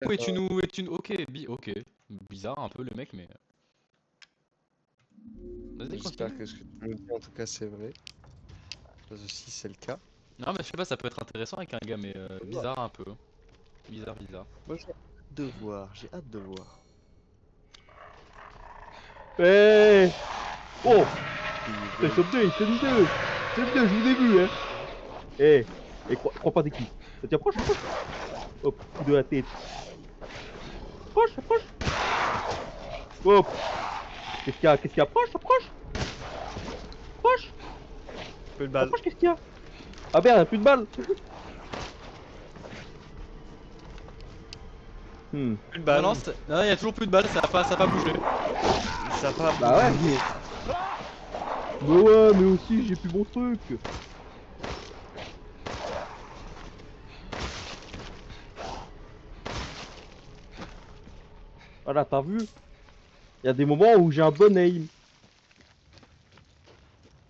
Ok, ok. Bizarre un peu le mec, mais. Vas-y, J'espère continue. que ce que tu me dis en tout cas c'est vrai. Parce que si c'est le cas. Non, mais je sais pas, ça peut être intéressant avec un gars, mais Ouais. bizarre un peu. Bizarre, bizarre. Moi j'ai hâte de voir, j'ai hâte de voir. Eh Oh Il- Putain, ils sont deux je vous ai vu, hein. Crois pas t'es qui. Vas-y, approche. Hop, coup de la tête. Approche. Hop. Qu'est-ce qu'il y a? Approche. Peu de balle. Qu'est-ce qu'il y a? Ah merde, plus de balles. Hmm. Plus de Non, balle. non, non, il y a toujours plus de balles, ça a pas bougé. Ça a pas. Bah ouais. Mais ouais, mais aussi j'ai plus mon truc. Voilà, t'as vu? Il y a des moments où j'ai un bon aim.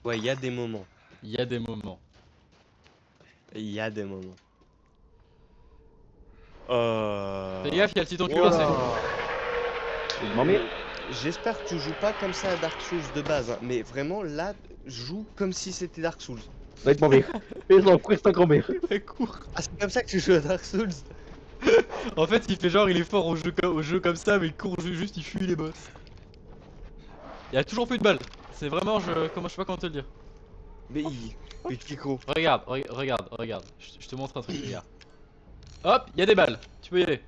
Ouais, il y a des moments. Il y a des moments. Il y a des moments. Fais gaffe, il y a le titan Voilà. cuirassé. Non mais, J'espère que tu joues pas comme ça à Dark Souls de base, hein, mais vraiment là, joue comme si c'était Dark Souls. avec ma mère. Et j'en prie sa grand-mère. Cours. Ah, c'est comme ça que tu joues à Dark Souls? En fait, il fait genre, il est fort au jeu comme ça, mais il court juste, il fuit les boss. Il y a toujours plus de balles. C'est vraiment, je sais pas comment te le dire. Mais Kiko. Regarde. Je te montre un truc, regarde. Hop, il y a des balles. Tu peux y aller.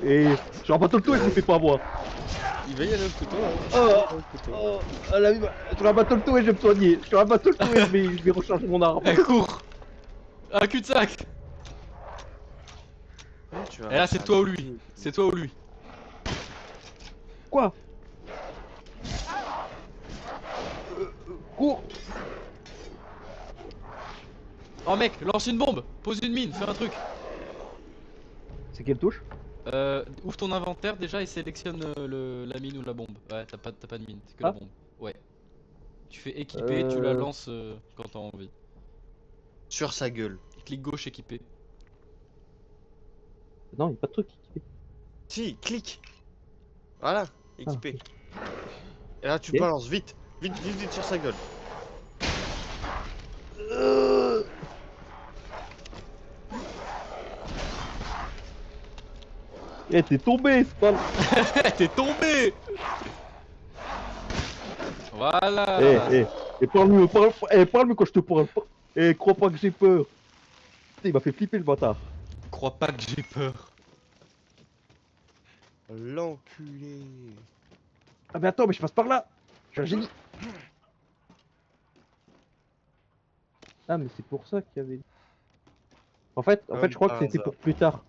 Et je rentre pas tout le tour et je me fais pas moi. Il va y aller au couteau, hein. Oh, Au couteau. je rentre tout le tour et je vais me soigner. Je rentre tout le tour et je vais recharger mon arme. Elle court. Un cul-de-sac. Ouais, tu vas Et là, c'est toi ou lui. recharger. C'est toi ou lui. Quoi? Cours. Oh mec, lance une bombe. Pose une mine, fais un truc. C'est quelle touche? Ouvre ton inventaire déjà et sélectionne la mine ou la bombe. Ouais, t'as pas de mine, c'est que Ah. la bombe. Ouais. Tu fais équiper, tu la lances quand t'as envie. Sur sa gueule. Clic gauche, équiper. Non, il a pas de truc. Si, clique. Voilà, équipé. Ah, Et là, tu Ok. balances vite sur sa gueule. Eh, t'es tombé, c'est pas. T'es tombé. Voilà. Et parle-moi quand je te parle. Crois pas que j'ai peur. Putain, il m'a fait flipper le bâtard. Crois pas que j'ai peur. L'enculé. Ah, mais attends, mais je passe par là. Je suis un génie. Ah, mais c'est pour ça qu'il y avait. En fait, Comme je crois que par c'était hasard. pour plus tard.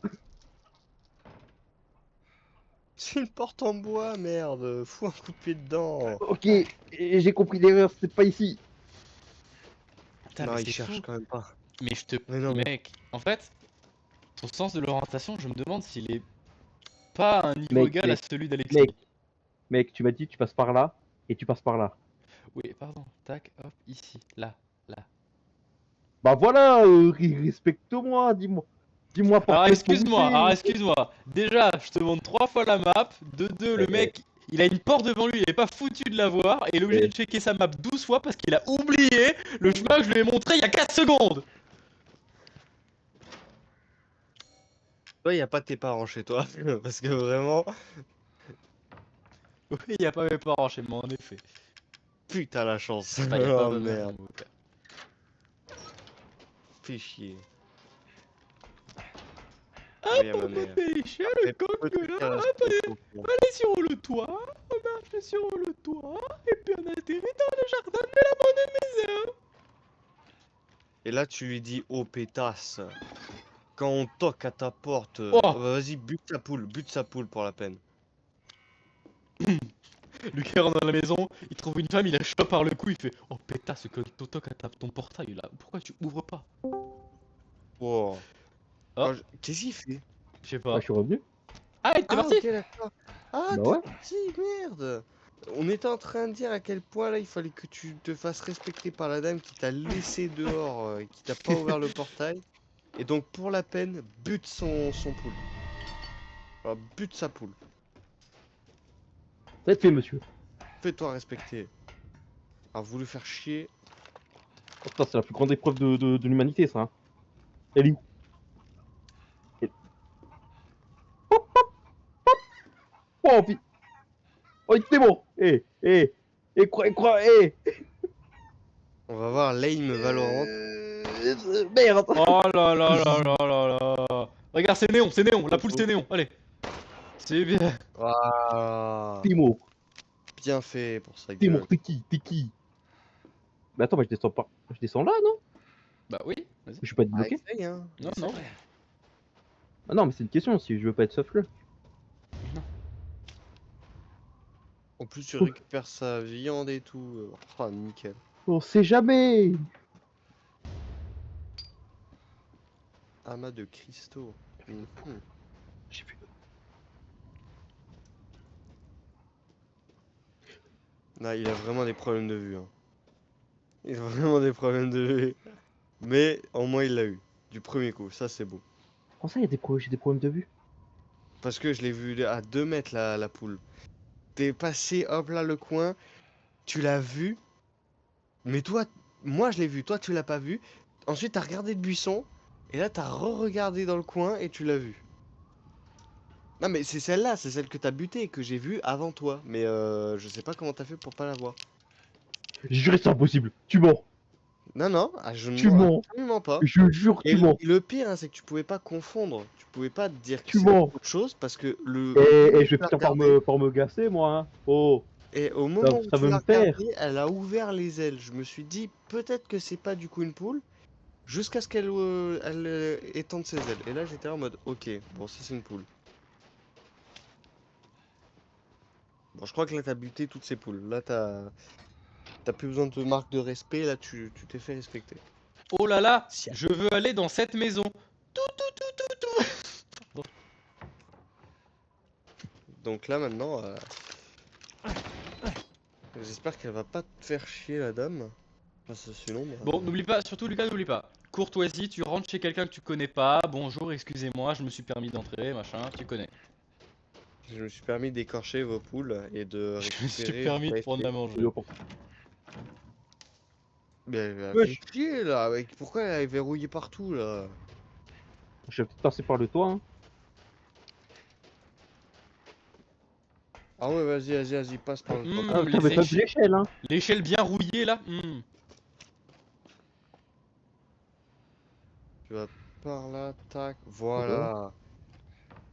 C'est une porte en bois, merde. Fous un coup de pied dedans. Ok, et j'ai compris l'erreur, c'est pas ici. Putain, Non, mais il c'est cherche fou. quand même pas. Mais je te. Mais non, mais- Mec, en fait, ton sens de l'orientation, je me demande s'il est pas à un niveau Mec, égal à mec, celui d'Alexis. mec, tu m'as dit tu passes par là et tu passes par là. Oui, pardon. Tac, hop, ici, là. Bah voilà, respecte-moi, dis-moi. Dis-moi par Alors contre où c'est. excuse-moi. Déjà, je te montre 3 fois la map. De deux, le Eh, mec, il a une porte devant lui, il est pas foutu de la voir. Et il est obligé Eh. de checker sa map 12 fois parce qu'il a oublié le chemin que je lui ai montré il y a 4 secondes. Toi, y a pas tes parents chez toi. Parce que vraiment, Oui, il y a pas mes parents chez moi, en effet. putain la chance. Enfin, y a pas Oh ma mère merde, dans mon cas. fais chier. Ah, Oui, y a ma pour mère. monter les chiens, le Après, coq, peut-être là, qu'elle a- allez sur le toit, on marche sur le toit, et puis on atterrit dans le jardin de la bonne maison. Et là, tu lui dis, oh pétasse. Quand on toque à ta porte, Oh. vas-y, bute sa poule pour la peine. Lucas rentre dans la maison, il trouve une femme, il la chope par le cou, il fait oh pétasse, que Totok tape ton portail là, pourquoi tu ouvres pas? Wow. Oh. Qu'est-ce qu'il fait? Je sais Ah, pas. je suis revenu. Ah, il était parti? Ok, d'accord. Ah, Bah t'es ouais. parti, merde. On était en train de dire à quel point là, il fallait que tu te fasses respecter par la dame qui t'a laissé dehors, qui t'a pas ouvert le portail. Et donc, pour la peine, bute son poule. Enfin, bute sa poule. Ça va être fait, monsieur. Fais-toi respecter. A voulu faire chier. Oh, putain, c'est la plus grande épreuve de l'humanité, ça. Hein. Elle est où? Elle- Oh, puis... Oh, c'est bon. Eh. On va voir l'aim Valorant. Merde. Oh là là là là là là. Regarde, c'est néon, la poule c'est néon, allez. C'est bien. Waouh. Timo, Bien fait pour sa Timo, gueule. t'es qui? Mais attends, mais je descends pas. Je descends là, non? Bah oui, vas-y. Je suis pas Ah, débloqué? essaye, hein. Non, Essaye. non. Ah non, mais c'est une question, si je veux pas être sauf là. En plus, tu récupères sa viande et tout. Oh, nickel. On sait jamais. Amas de cristaux. Mhm. J'ai vu. Là, il a vraiment des problèmes de vue. Hein. Il a vraiment des problèmes de vue. Mais au moins, il l'a eu. Du premier coup, ça c'est beau. Comment ça, j'ai des problèmes de vue? Parce que je l'ai vu à 2 mètres la poule. T'es passé, hop là, le coin. Tu l'as vu. Mais toi, moi je l'ai vu. Toi, tu l'as pas vu. Ensuite, t'as regardé le buisson. Et là, t'as re-regardé dans le coin et tu l'as vu. Non, mais c'est celle-là. C'est celle que t'as butée que j'ai vue avant toi. Mais je sais pas comment t'as fait pour pas la voir. J'ai juré, c'est impossible. Tu mens. Non, non, ah, je ne Tu mens mens. absolument pas. Je jure, Et tu mens. le pire, hein, c'est que tu pouvais pas confondre. Tu pouvais pas te dire que Tu c'était mens. autre chose parce que Et je vais tu l'as finir par regardé me gasser, moi. Hein. Oh, et au moment où ça tu veut me l'as faire. regardé, elle a ouvert les ailes. Je me suis dit peut-être que c'est pas du coup une poule jusqu'à ce qu'elle étende ses ailes. Et là, j'étais en mode ok, bon, ça c'est une poule. Bon, je crois que là, t'as buté toutes ces poules. Là, t'as plus besoin de marque de respect. Là, tu t'es fait respecter. Oh là là, Si. je veux aller dans cette maison. Donc là, maintenant, j'espère qu'elle va pas te faire chier, la dame. Parce que sinon, bah, Bon, n'oublie pas, surtout Lucas, n'oublie pas. Courtoisie, tu rentres chez quelqu'un que tu connais pas. Bonjour, excusez-moi, je me suis permis d'entrer, machin, tu connais. je me suis permis d'écorcher vos poules et de Je me suis récupérer permis votre de prendre la AFK. manger. Mais elle fait Wesh. chier là, pourquoi elle est verrouillée partout là? Je vais peut-être passer par le toit. Hein. Ah ouais, vas-y, passe par le toit. Ah, putain, mais Les t'as de l'échelle, hein. l'échelle bien rouillée là. Tu vas par là, tac, Ouais. voilà.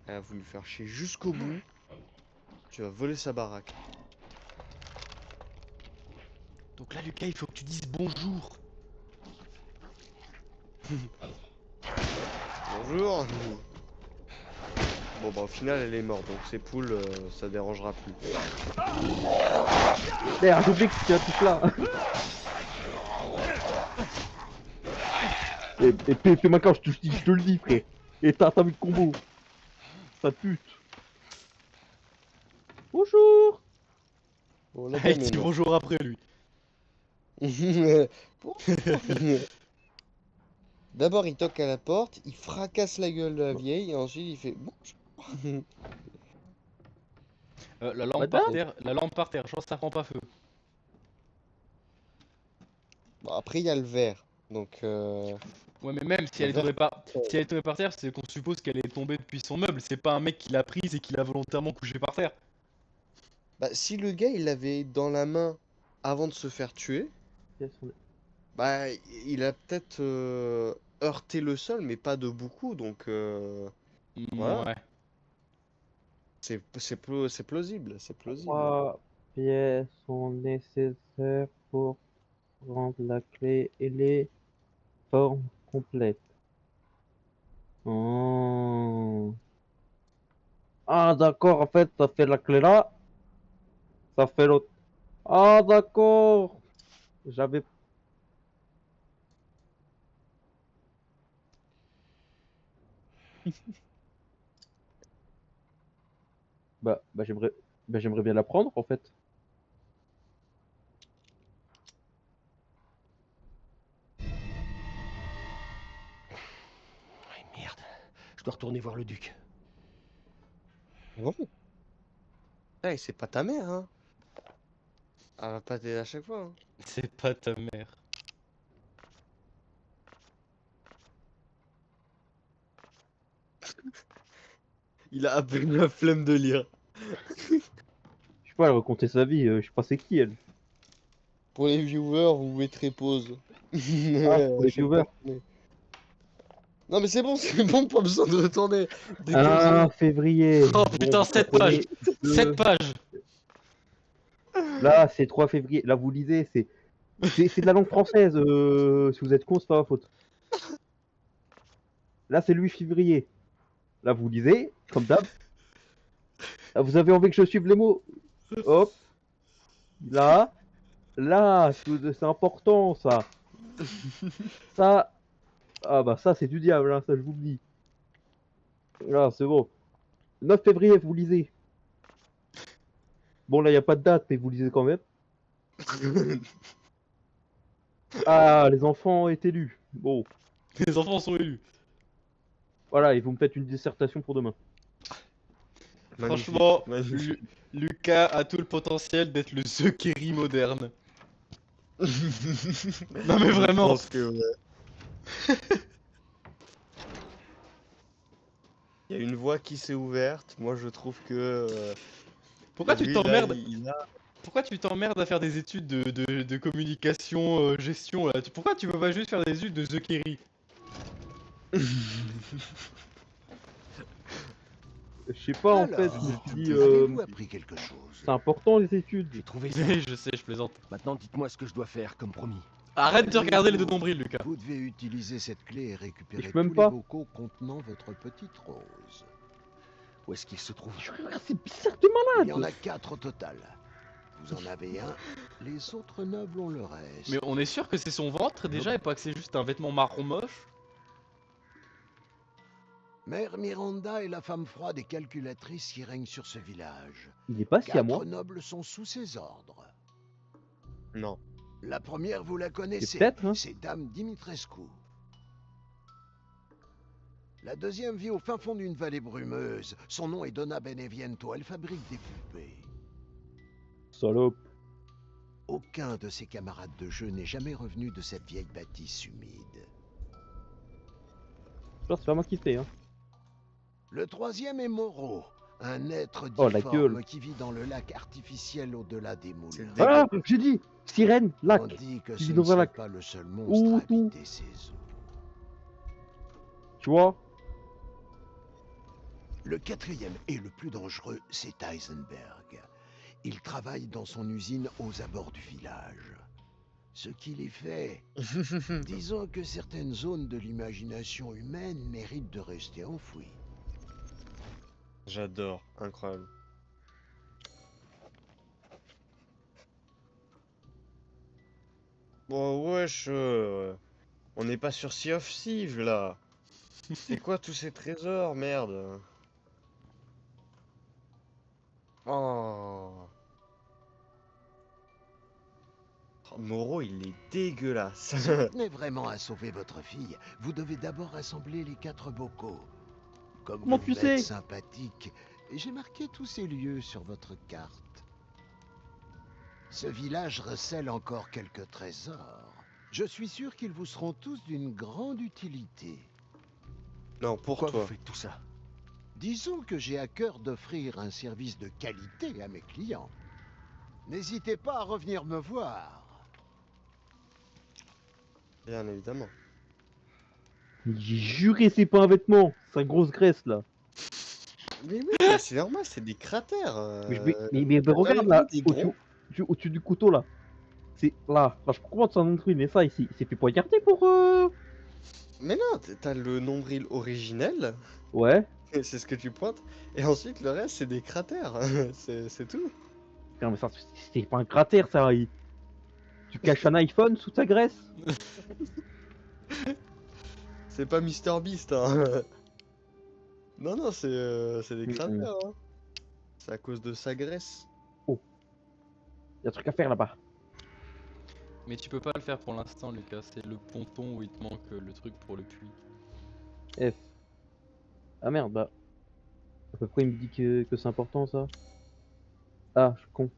Elle a voulu faire chier jusqu'au bout. Tu vas voler sa baraque. Donc là, Lucas, il faut que tu dises bonjour. Bonjour. Bon bah au final elle est morte, donc ces poules ça dérangera plus. Merde, j'ai oublié que c'était un truc là. Fais ma cage, je te le dis, frère. Et t'as vu le combo. Ça pute. Bonjour. Bon la Il dame est dit morte. bonjour après lui. D'abord il toque à la porte, il fracasse la gueule de la vieille et ensuite il fait bonjour. La lampe Madame par terre, je pense que ça prend pas feu. Bon, après il y a le verre, donc Ouais, mais même si le elle est verre. tombée si elle est tombée par terre, c'est qu'on suppose qu'elle est tombée depuis son meuble. C'est pas un mec qui l'a prise et qui l'a volontairement couché par terre. Bah, si le gars il l'avait dans la main avant de se faire tuer, bah il a peut-être heurté le sol, mais pas de beaucoup, donc voilà. Ouais. C'est plausible, c'est plausible. 3 pièces sont nécessaires pour rendre la clé et les formes complètes. Oh. Ah, d'accord, en fait, ça fait la clé là, ça fait l'autre. Ah, d'accord. J'avais. J'aimerais. J'aimerais bien la prendre, en fait. dois retourner voir le duc. Bon. Hey, c'est pas ta mère, hein. Elle va pas t'aider à chaque fois, hein. C'est pas ta mère. Il a à peine la flemme de lire. Je sais pas, elle racontait sa vie, je sais pas c'est qui elle. Pour les viewers, vous mettrez pause. Pour les viewers. Non mais c'est bon, pas besoin de retourner. Dès que 1 février. Oh putain, 7 pages. 7 pages. Là, c'est 3 février. Là, vous lisez, c'est de la langue française. Si vous êtes con, c'est pas ma faute. Là, c'est le 8 février. Là, vous lisez, comme d'hab. Là, vous avez envie que je suive les mots. Hop. Là. Là, c'est important, ça. Ça. Ah bah ça, c'est du diable, hein, ça, je vous le dis. Là, c'est bon. 9 février, vous lisez. Bon, là, il n'y a pas de date, mais vous lisez quand même. Ah, les enfants ont été lus. Bon, Les enfants sont élus. voilà, et vous me faites une dissertation pour demain. Magnifique, Franchement, magnifique. Lucas a tout le potentiel d'être le The Kerry moderne. Non mais Je vraiment. pense que ouais. Il y a une voie qui s'est ouverte. Moi, je trouve que. Pourquoi tu lui, là, t'emmerdes il a- Pourquoi tu t'emmerdes à faire des études de communication, gestion là Pourquoi tu veux pas juste faire des études de The Kerry? Je sais pas, en fait, Alors, je me suis dit, avez-vous appris quelque chose? c'est important les études. J'ai trouvé ça. Je sais, je plaisante. Maintenant, dites-moi ce que je dois faire, comme promis. Arrête de regarder les deux nombrils, Lucas. Vous devez utiliser cette clé et récupérer Je tous peux même les pas. bocaux contenant votre petite rose. Où est-ce qu'il se trouve? C'est bizarre de Il y en malade. a 4 au total. Vous en avez un, les autres nobles ont le reste. Mais on est sûr que c'est son ventre déjà et pas que c'est juste un vêtement marron moche? Mère Miranda est la femme froide et calculatrice qui règne sur ce village. Il est pas si à 4 moi. nobles sont sous ses ordres. Non. La première, vous la connaissez, peut-être, hein. c'est Dame Dimitrescu. La deuxième vit au fin fond d'une vallée brumeuse. Son nom est Donna Beneviento, elle fabrique des poupées. Salope. Aucun de ses camarades de jeu n'est jamais revenu de cette vieille bâtisse humide. Genre, c'est pas moi qui fais, hein. Le troisième est Moreau, un être Oh, la difforme gueule. qui vit dans le lac artificiel au-delà des moules. C'est le Ah, j'ai dit sirène, lac. On dit que Qui ce vit ne dans un serait lac. pas le seul Ouh, monstre à tout. habiter ces eaux. Tu vois? Le quatrième et le plus dangereux, c'est Heisenberg. Il travaille dans son usine aux abords du village. Ce qu'il y fait, disons que certaines zones de l'imagination humaine méritent de rester enfouies. J'adore, incroyable. Bon, wesh, on n'est pas sur Sea of Thieves là. C'est quoi tous ces trésors, merde? Oh. Oh, Moreau, il est dégueulasse. Si vous tenez vraiment à sauver votre fille, vous devez d'abord assembler les 4 bocaux. Comme Comment vous tu êtes sais? sympathique, j'ai marqué tous ces lieux sur votre carte. Ce village recèle encore quelques trésors. Je suis sûr qu'ils vous seront tous d'une grande utilité. Non, pour Pourquoi toi. vous faites tout ça? Disons que j'ai à cœur d'offrir un service de qualité à mes clients. N'hésitez pas à revenir me voir. Bien évidemment. J'ai juré, c'est pas un vêtement. C'est une grosse graisse là. Mais oui, mais c'est normal, c'est des cratères. Mais t'as regarde jamais là, vu des gros au-dessus du couteau là. C'est là. Là, je comprends c'est un nom de truc, mais ça ici, c'est fait poignarder pour. Mais non, t'as le nombril originel, Ouais. et c'est ce que tu pointes, et ensuite le reste c'est des cratères, c'est tout. Non, mais ça, c'est pas un cratère ça. Tu caches un iPhone sous ta graisse. C'est pas Mister Beast, hein. Non, non, c'est des cratères, hein. C'est à cause de sa graisse. Y'a un truc à faire là-bas. Mais tu peux pas le faire pour l'instant, Lucas. C'est le ponton où il te manque le truc pour le puits. F. Ah merde, bah. Pourquoi il me dit que c'est important ça? Ah, je suis con.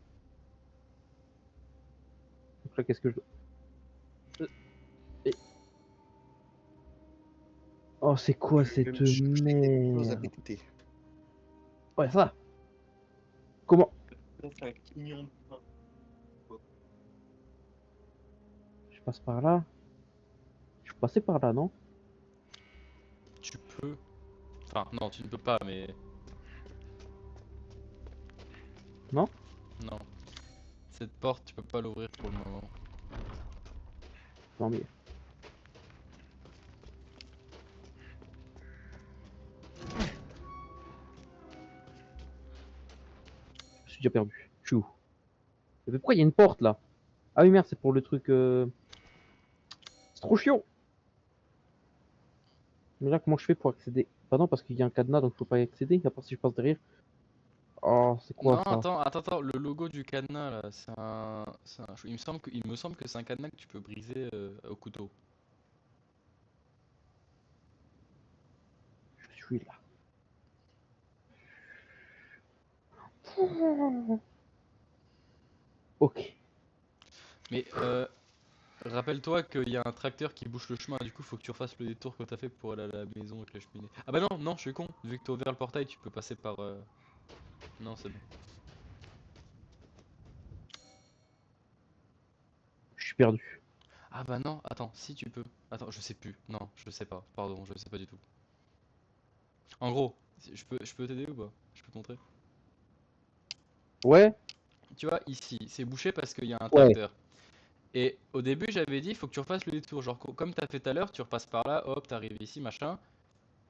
Donc là, qu'est-ce que je dois. Et- Oh, c'est quoi Je vais cette me chercher des choses à merde? péter. Ouais, ça. Comment? C'est un quignon de pain. Je passe par là? Je suis passé par là, non? Tu peux. Enfin, non, tu ne peux pas, mais. Non? Non. Cette porte, tu peux pas l'ouvrir pour le moment. Non, mais. Je suis déjà perdu. Je suis où? Mais pourquoi il y a une porte là? Ah oui, merde, c'est pour le truc. C'est trop chiant! Mais là, comment je fais pour accéder? Bah non, parce qu'il y a un cadenas donc je peux pas y accéder, à part si je passe derrière. Oh, c'est quoi Non, ça? attends, le logo du cadenas là, il me semble que c'est un cadenas que tu peux briser au couteau. Je suis là. Ok. Mais rappelle-toi qu'il y a un tracteur qui bouche le chemin, du coup faut que tu refasses le détour que t'as fait pour aller à la maison avec la cheminée. Ah bah non, non, je suis con, vu que t'as ouvert le portail, tu peux passer par... Non, c'est bon. Je suis perdu. Ah bah non, attends, si tu peux. Attends, je sais plus. Non, je sais pas. Pardon, je sais pas du tout. En gros, je peux t'aider ou pas? Je peux te montrer. Ouais? Tu vois, ici, c'est bouché parce qu'il y a un Ouais. tracteur. Et au début, j'avais dit, il faut que tu refasses le détour. Genre, comme t'as fait tout à l'heure, tu repasses par là, hop, t'arrives ici, machin.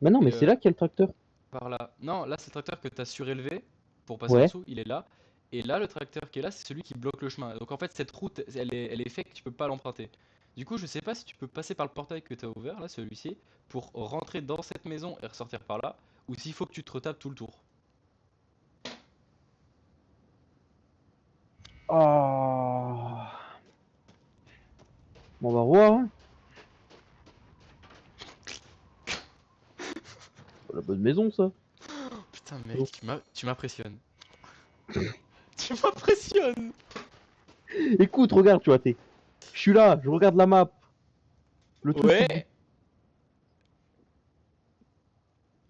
Mais non, mais Et c'est là qu'il y a le tracteur. par là. Non, là, c'est le tracteur que t'as surélevé pour passer en Ouais. dessous, il est là. Et là, le tracteur qui est là, c'est celui qui bloque le chemin. Donc en fait, cette route, elle est faite que tu peux pas l'emprunter. Du coup, je sais pas si tu peux passer par le portail que t'as ouvert, là, celui-ci, pour rentrer dans cette maison et ressortir par là, ou s'il faut que tu te retapes tout le tour. Ah. Bon, on va voir, hein. C'est pas la bonne maison, ça. Putain, Oh. mec, tu m'impressionnes. Tu m'impressionnes! Écoute, regarde, tu vois, t'es. Je suis là, je regarde la map. Le truc qui dit. Ouais,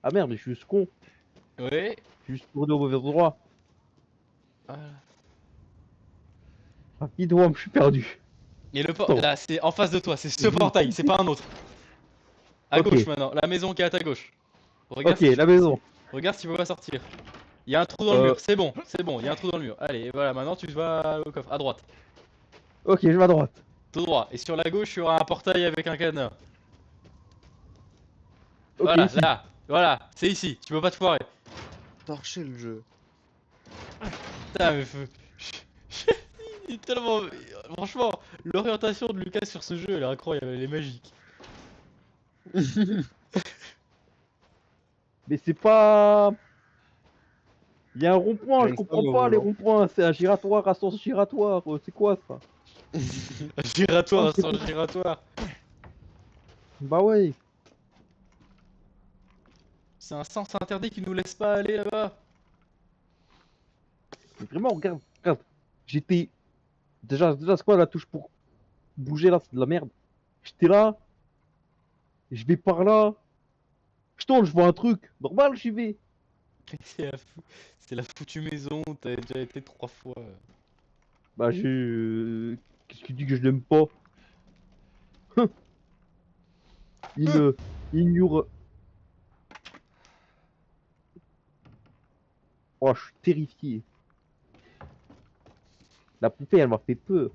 Ah merde, mais je suis juste con. ouais. Je suis juste tourné au mauvais endroit. Voilà. Rapidement, je suis perdu. Et le port, Attends. là, c'est en face de toi, c'est ce portail, c'est pas un autre. À Ok, gauche maintenant, la maison qui est à ta gauche. Regarde ok, si tu, la maison. regarde si tu peux pas sortir. Il y a un trou dans le Euh, mur, c'est bon, il y a un trou dans le mur. Allez, voilà, maintenant tu vas au coffre, à droite, ok, je vais à droite. tout droit. Et sur la gauche, il y aura un portail avec un cadenas. Ok, Voilà, ici. voilà, c'est ici, tu peux pas te foirer. Torcher le jeu. Putain, mais il est tellement. Franchement, l'orientation de Lucas sur ce jeu, elle est incroyable, elle est magique. Mais c'est pas. Il y a un rond-point, J'ai je une comprends femme au pas les volant. ronds-points. C'est un giratoire à sens giratoire. C'est quoi ça? Giratoire, Oh, un c'est sens pas- giratoire. Bah ouais. C'est un sens interdit qui nous laisse pas aller là-bas. Mais vraiment, regarde, regarde. J'étais. Déjà c'est quoi la touche pour bouger là? C'est de la merde. J'étais là, je vais par là. Je tourne, je vois un truc. Normal, j'y vais. C'est la foutue maison, t'as déjà été 3 fois. Bah, qu'est-ce qu'il dit que je l'aime pas? Il ignore. Oh, je suis terrifié. La poupée, elle m'a fait peur.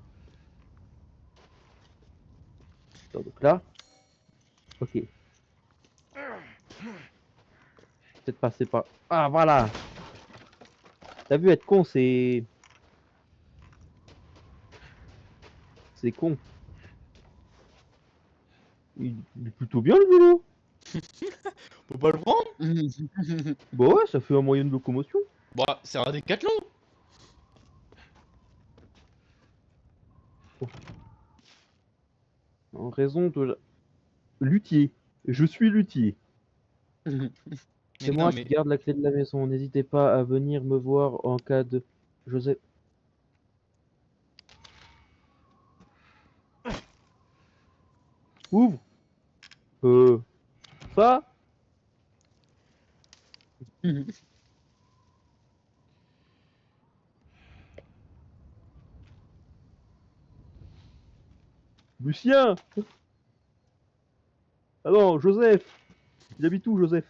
Attends, donc là, ok. Peut-être passer par. Ah, voilà. T'as vu, être con, c'est con. Il est plutôt bien le vélo. Faut pas le prendre? Bah ouais, ça fait un moyen de locomotion. Bah, c'est un décathlon. En raison de la... Luthier. Je suis luthier. C'est Mais non, moi mais qui garde la clé de la maison. N'hésitez pas à venir me voir en cas de... Joseph... Ouvre. Ça? Lucien! Ah non, Joseph! Il habite où, Joseph?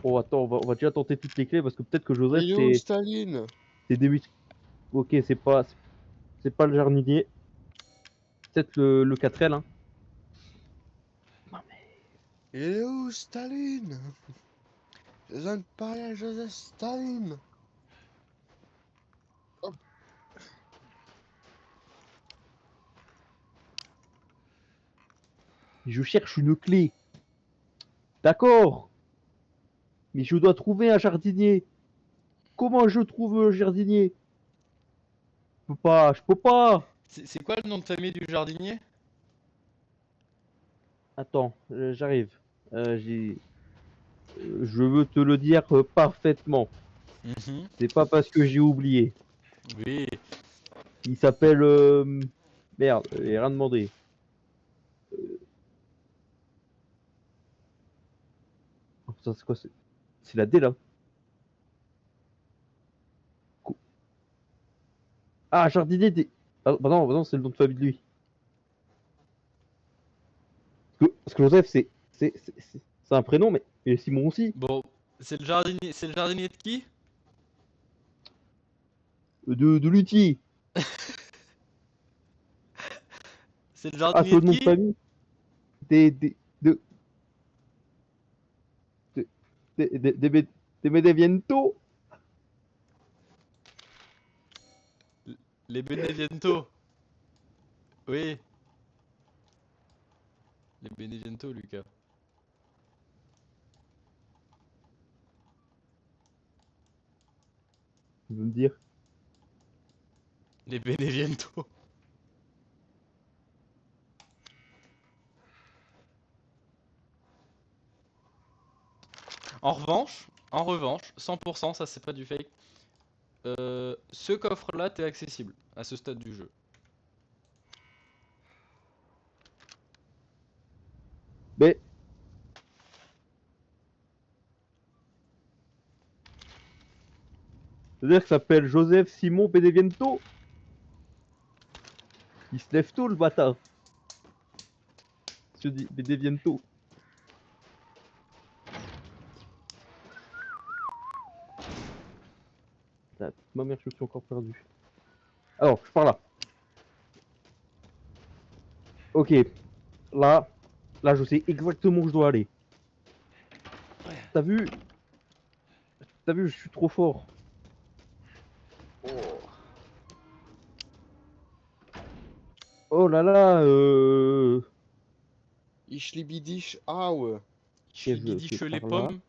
Oh, attends, on va déjà tenter toutes les clés parce que peut-être que Joseph, Il est où Staline? c'est des... Ok, c'est pas le jardinier. Peut-être le 4L, hein. Il est où Staline? J'ai besoin de parler à Joseph Staline. Je cherche une clé. D'accord. Mais je dois trouver un jardinier. Comment je trouve un jardinier? Je peux pas. c'est quoi le nom de famille du jardinier? Attends, j'arrive. Je veux te le dire parfaitement. Mhm. C'est pas parce que j'ai oublié. Oui. Il s'appelle... Merde, j'ai rien demandé. Oh, ça, c'est quoi? C'est la D, là. Ah, jardinier des... Ah, bah non, c'est le nom de famille de lui. Parce que Joseph, c'est un prénom, mais et Simon aussi. Bon, c'est le jardinier de qui? De Lutti. C'est le Ah, c'est jardinier le de nom de qui? famille de... de Medeviento. Les Beneviento. Oui, les Beneviento, Lucas. Je veux me dire. Les Beneviento. En revanche, 100%, ça c'est pas du fake. Ce coffre-là, t'es accessible à ce stade du jeu. Mais... C'est-à-dire qu'il s'appelle Joseph Simon Beneviento. Il se lève tôt, le bâtard. Je dis Beneviento. Ah, ma mère, je suis encore perdu. Alors, je pars là. Ok. Là, je sais exactement où je dois aller. T'as vu? T'as vu, je suis trop fort. Oh là là, Ishlibidish Awe. Chlibidiche ok, les par là. pommes.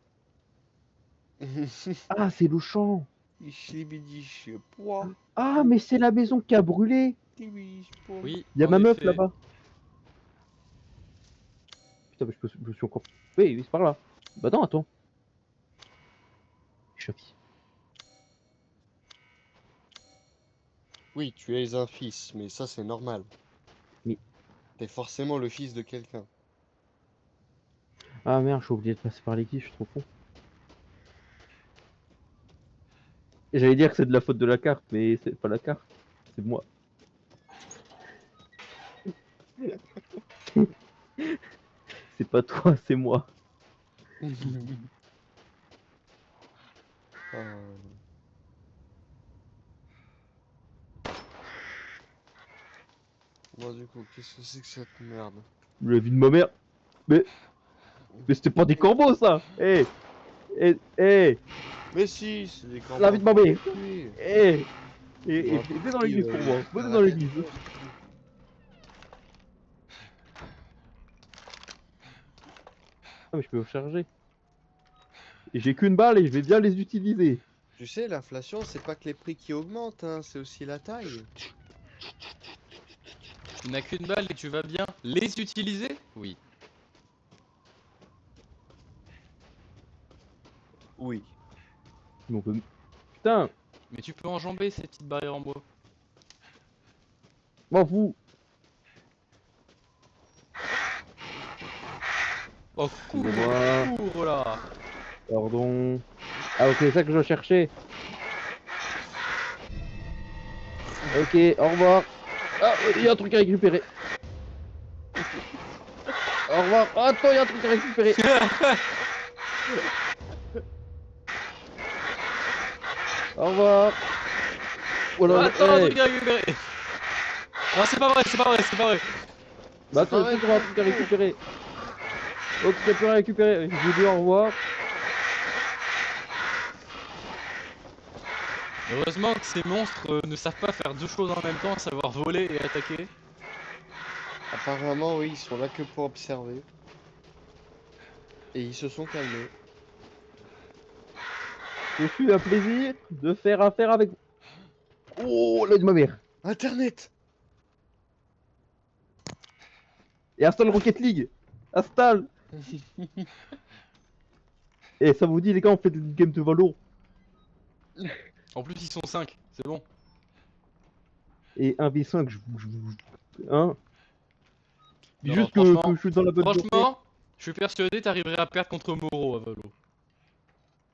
Ah, c'est le champ. Ishlibidish Pois. Ah, mais c'est la maison qui a brûlé. Ishlibidish Pois. Oui, Il y a en ma meuf effet. là-bas. Putain, mais je me suis encore... Oui, c'est par là. Bah non, attends. Chavi. Oui, tu es un fils, mais ça c'est normal. Mais... T'es forcément le fils de quelqu'un. Ah merde, j'ai oublié de passer par l'équipe, je suis trop con. Et j'allais dire que c'est de la faute de la carte, mais c'est pas la carte, c'est moi. C'est pas toi, c'est moi. Bon, du coup, qu'est-ce que c'est que cette merde? La vie de ma mère. Mais c'était pas des corbeaux ça. Eh. Mais si, c'est des corbeaux. La vie de ma mère. Oui. Eh. Et Bon, venez dans l'église pour moi. Venez dans arrête. l'église. Ah mais je peux recharger. Et j'ai qu'une balle et je vais bien les utiliser. Tu sais, l'inflation, c'est pas que les prix qui augmentent, hein, c'est aussi la taille. Tu n'as qu'une balle et tu vas bien les utiliser? Oui. Oui. Mais on peut... Putain, Mais tu peux enjamber ces petites barrières en bois. m'en fous. Oh, cours, Excusez-moi. cours là. Pardon. Ah ok, c'est ça que je cherchais. Ok, au revoir. Ah, il y a un truc à récupérer. Au revoir. Ah, attends, il y a un truc à récupérer. Au revoir. Voilà. Attends, un Hey. truc à récupérer. Non, c'est pas vrai, c'est pas vrai, c'est pas vrai. Bah, C'est pas tu vrai, trouves un truc à récupérer. Ok, tu peux récupérer. Je vous dis au revoir. Heureusement que ces monstres ne savent pas faire deux choses en même temps, savoir voler et attaquer. Apparemment, oui, ils sont là que pour observer. Et ils se sont calmés. Je suis un plaisir de faire affaire avec vous. Oh, l'œil de ma mère. Internet! Et installe Rocket League. Installe. Et ça vous dit, les gars, on fait une game de Valo. En plus, ils sont 5, c'est bon. Et 1v5, hein. Dis Non, juste franchement, que je suis dans la bonne journée. franchement, je suis persuadé t'arriverais à perdre contre Moro à Valo.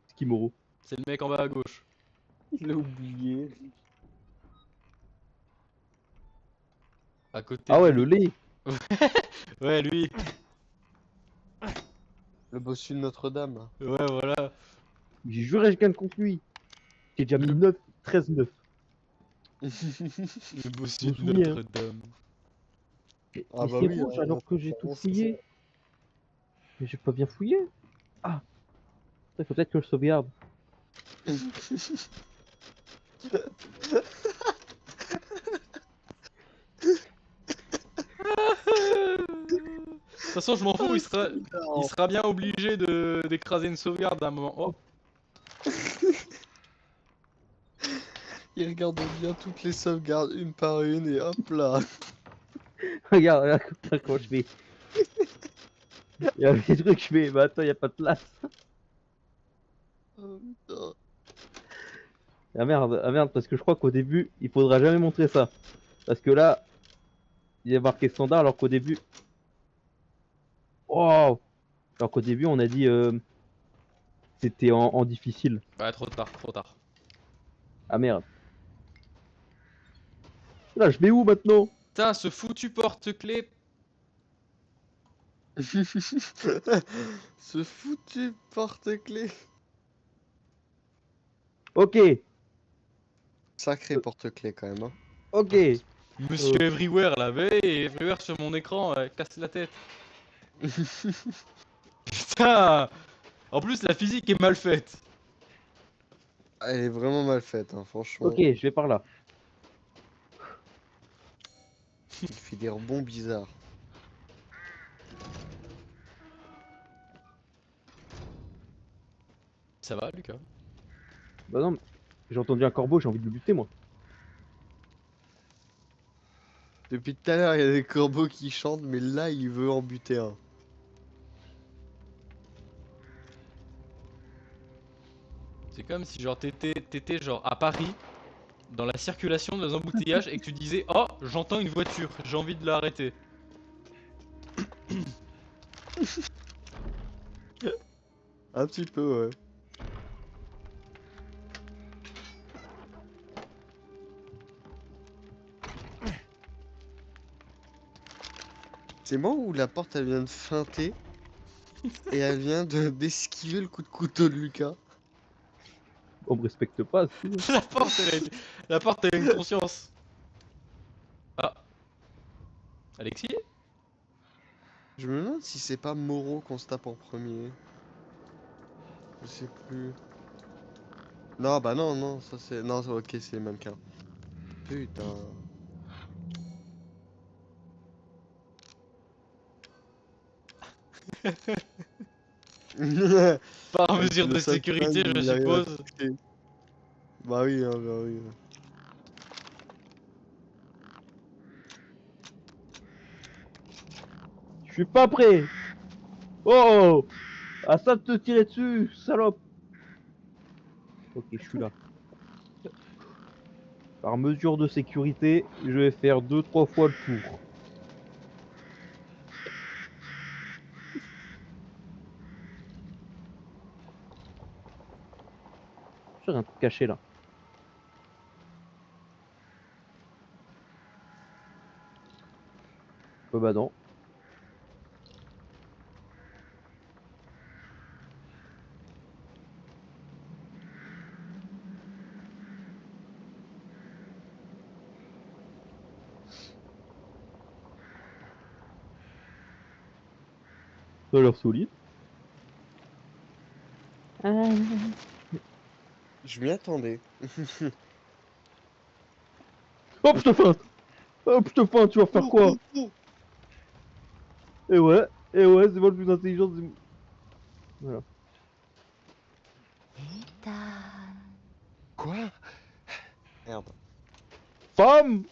Skimoro. C'est le mec en bas à gauche. Il l'a oublié. À côté Ah ouais, de le lui. lait. Ouais, lui. Le bossu de Notre-Dame. Ouais, voilà. J'ai juré, je gagne contre lui. J'ai déjà mis 9, 13-9. Le bossu Vous de vous souvenez, hein. Notre-Dame. Mais Ah bah c'est oui, rouge hein, alors que j'ai tout clairement, c'est fouillé. Mais j'ai pas bien fouillé. Ah, il faut peut-être que je sauvegarde. De toute façon, je m'en fous, il sera bien obligé d'écraser une sauvegarde à un moment. Oh, Il regarde bien toutes les sauvegardes une par une et hop là. Regarde, regarde comment je fais. Il y a des trucs, je fais. Bah attends, il y a pas de place. Oh, putain. Ah merde, parce que je crois qu'au début, il faudra jamais montrer ça. Parce que là, il y a marqué standard alors qu'au début. Oh! Alors qu'au début, on a dit c'était en difficile. bah trop tard, trop tard. Ah merde. Là, je vais où maintenant? Putain, ce foutu porte-clés. Ce foutu porte-clés. Ok, Sacré porte-clés quand même. Hein. ok. Monsieur Everywhere là, et Everywhere sur mon écran, casse la tête. Putain! En plus, la physique est mal faite. Elle est vraiment mal faite, hein, franchement. Ok, je vais par là. Il fait des rebonds bizarres. Ça va, Lucas? Bah non, mais j'ai entendu un corbeau, j'ai envie de le buter moi. Depuis tout à l'heure, il y a des corbeaux qui chantent, mais là, il veut en buter un. C'est comme si genre t'étais genre à Paris, dans la circulation, dans un embouteillage, et que tu disais oh, j'entends une voiture, j'ai envie de l'arrêter. Un petit peu, ouais. C'est moi où la porte elle vient de feinter et elle vient d'esquiver le coup de couteau de Lucas. On me respecte pas, c'est La porte elle a une conscience. Ah, Alexis? Je me demande si c'est pas Moreau qu'on se tape en premier. Je sais plus. Non, bah non, non, ça c'est. Non, ok, c'est les mannequins. Putain. Par Avec mesure le de sac sécurité, flingue, je il arrive à suppose. toucher. Bah oui, hein, bah oui. Je suis pas prêt. Oh! Ah ça de te tirer dessus, salope. Ok, je suis là. Par mesure de sécurité, je vais faire 2-3 fois le tour. J'ai un truc caché là. Bah non. Ça a l'air solide. Je m'y attendais. Oh putain, fin. Oh putain, fin, tu vas faire quoi? Et ouais, c'est moi le plus intelligent du... Voilà. Ethan. Quoi? Merde. Femme!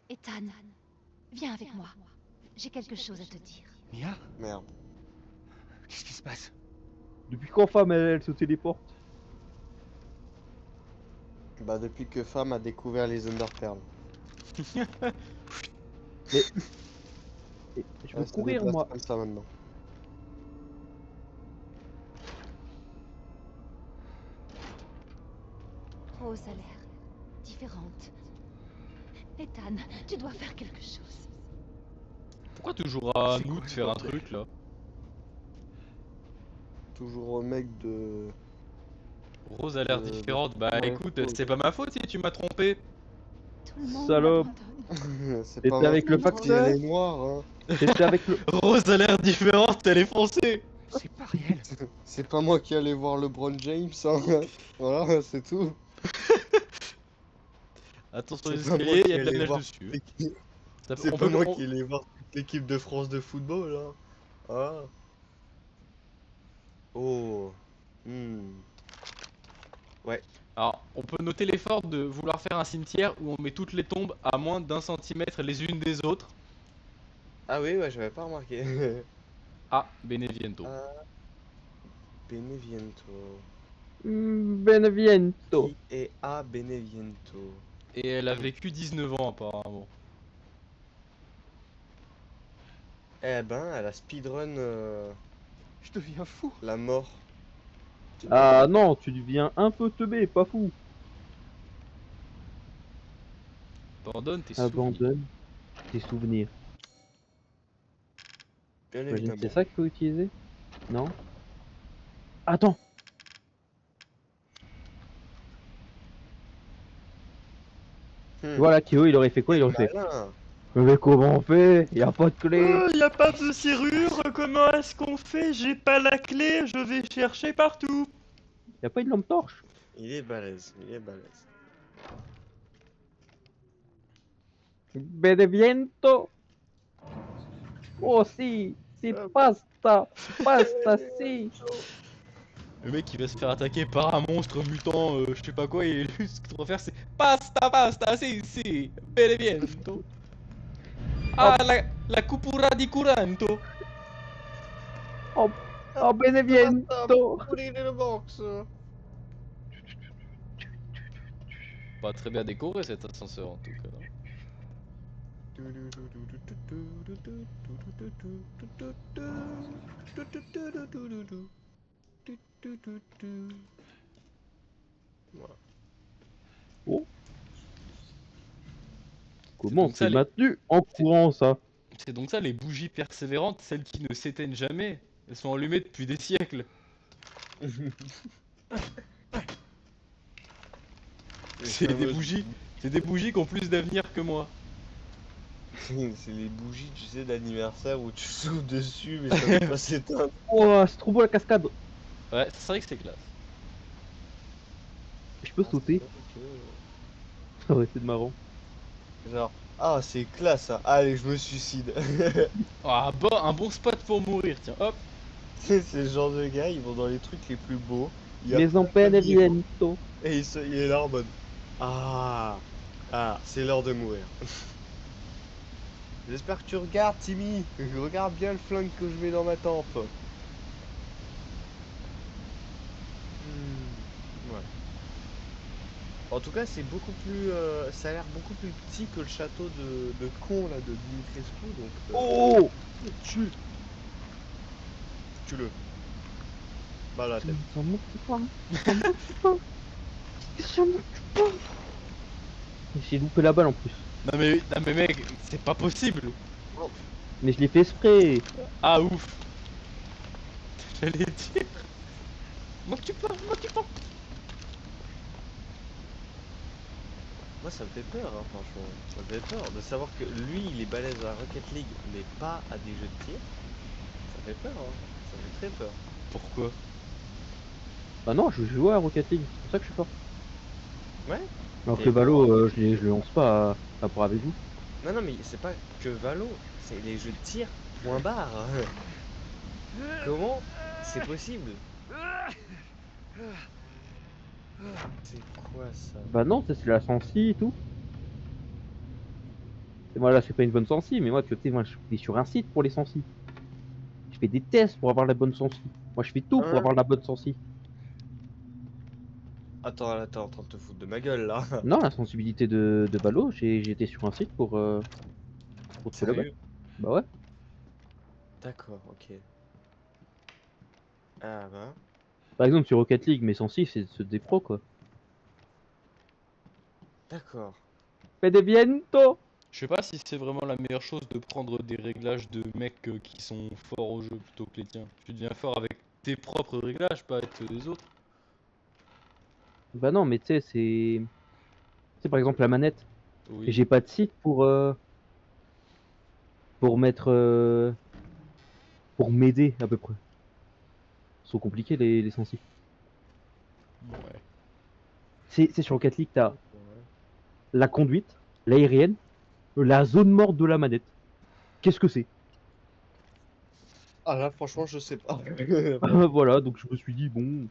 Ethan, viens avec moi. J'ai quelque chose à te dire. Mia? Merde. Qu'est-ce qui se passe? Depuis quand femme elle se téléporte? Bah depuis que Femme a découvert les Underpearls. Mais... Je veux Ouais, ça courir déplace moi. comme ça maintenant. Rose a l'air différente. Ethan, tu dois faire quelque chose. Pourquoi toujours à C'est nous quoi de ce faire un bordel? truc là? Toujours au mec de... Rose a l'air différente. Bah ouais, écoute, ouais. c'est pas ma faute si tu m'as trompé. Tout le monde Salope. m'abandonne. C'est Et pas t'es ma avec le faute, facteur? elle est noire, hein. J'étais avec le... Rose a l'air différente, elle est foncée. C'est pas réel. C'est pas moi qui allais voir LeBron James, hein. Voilà, c'est tout. Attention C'est les pas moi escaliers, qui il y a de la allais neige voir dessus. l'équipe- Ça- C'est on pas peut- moi on- qui allais voir toute l'équipe de France de football, hein. Ah. Oh. Hmm. Ouais. Alors, on peut noter l'effort de vouloir faire un cimetière où on met toutes les tombes à moins d'1 centimètre les unes des autres. Ah oui, ouais, j'avais pas remarqué. Ah, Beneviento. Beneviento. Beneviento. Qui est à Beneviento? Et elle a vécu 19 ans apparemment. Eh ben, elle a speedrun Je deviens fou. la mort. Ah non, tu deviens un peu teubé, pas fou. Abandonne tes souvenirs. Abandonne tes souvenirs. Bien Imagine, évidemment. c'est ça qu'il faut utiliser? Non? Attends! Voilà, Kyo, il aurait fait quoi? Il aurait fait. Malin. Mais comment on fait? Y a pas de clé! Y a pas de serrure, comment est-ce qu'on fait? J'ai pas la clé, je vais chercher partout. Y a pas une lampe torche? Il est balèze, il est balèze. Beneviento! Oh si! C'est pasta! Pasta si! Le mec il va se faire attaquer par un monstre mutant, je sais pas quoi, et lui ce qu'il doit faire c'est pasta pasta si, Beneviento. Ah la cupura di curanto. Oh Beneviento! Put it in a box. Pas très bien décoré cet ascenseur en tout cas. Voilà. Oh! Comment donc ça, c'est les- maintenu en courant ça? C'est donc ça les bougies persévérantes, celles qui ne s'éteignent jamais. Elles sont allumées depuis des siècles. C'est des bougies qui ont plus d'avenir que moi. C'est les bougies, tu sais, d'anniversaire où tu souffles dessus, mais ça peut pas s'éteindre. Oh, c'est trop beau la cascade! Ouais, c'est vrai que c'est classe. Je peux sauter? Ça aurait été marrant. Genre, ah, c'est classe, ça. Allez, je me suicide. Ah bah, un bon spot pour mourir, tiens, hop. C'est le genre de gars, ils vont dans les trucs les plus beaux. Il y a Mais en pas de niveau, Beneviento! et il est là en mode, c'est l'heure de mourir. J'espère que tu regardes, Timmy. Regarde bien le flingue que je mets dans ma tempe. En tout cas, c'est beaucoup plus. Ça a l'air beaucoup plus petit que le château de con là de Dimitrescu, donc. Oh Tu Tue-le. Balle à la tête. s'en moque pas. S'en moque pas. S'en moque pas. J'ai loupé la balle en plus. Non mais mec, c'est pas possible. Mais je l'ai fait exprès. Ah ouf. J'allais dire. Moque-tu pas, moque-tu pas. Moi, ça me fait peur, hein, franchement. Ça me fait peur de savoir que lui, il est balèze à la Rocket League, mais pas à des jeux de tir. Ça fait peur, hein. Ça fait très peur. Pourquoi? Bah non, je joue à Rocket League, c'est pour ça que je suis fort. Ouais. Alors Et que Valo, bon, je le lance pas à rapport avec vous. Non, non, mais c'est pas que Valo, c'est les jeux de tir, point barre. Comment c'est possible? C'est quoi ça? Bah non, ça, c'est la sensi et tout. Et moi là, c'est pas une bonne sensi, mais moi, tu sais, moi, je suis sur un site pour les sensi. Je fais des tests pour avoir la bonne sensi. Moi, je fais tout pour Hein? avoir la bonne sensi. Attends, là, t'es en train de te foutre de ma gueule là. Non, la sensibilité de Valo, j'ai été sur un site pour trouver la bonne. Sérieux? Bah ouais. D'accord, ok. Ah bah. Par exemple, sur Rocket League, mes sensi, c'est des pros quoi. D'accord. Fede viento! Je sais pas si c'est vraiment la meilleure chose de prendre des réglages de mecs qui sont forts au jeu plutôt que les tiens. Tu deviens fort avec tes propres réglages, pas avec ceux des autres. Bah non, mais tu sais, c'est. Tu sais, par exemple, la manette. Oui. J'ai pas de site pour mettre. Pour m'aider à peu près. Ils sont compliqués les sensi. Ouais. C'est sur Rocket League, t'as Ouais. la conduite, l'aérienne, la zone morte de la manette. Qu'est-ce que c'est? Ah là, franchement, je sais pas. Voilà, donc je me suis dit, bon,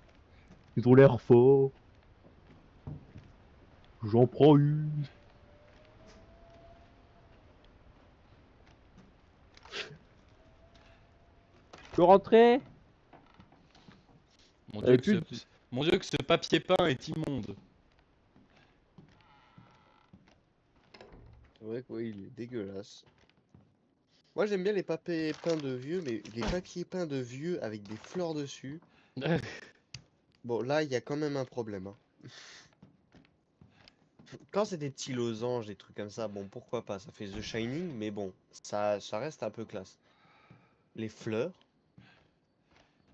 ils ont l'air forts. J'en prends une. Je peux rentrer? Mon Et dieu, puis, Mon dieu, que ce papier peint est immonde. C'est vrai que oui, il est dégueulasse. Moi, j'aime bien les papiers peints de vieux, mais les papiers peints de vieux avec des fleurs dessus. Bon, là, il y a quand même un problème, hein. Quand c'est des petits losanges, des trucs comme ça, bon, pourquoi pas, ça fait The Shining, mais bon, ça reste un peu classe. Les fleurs,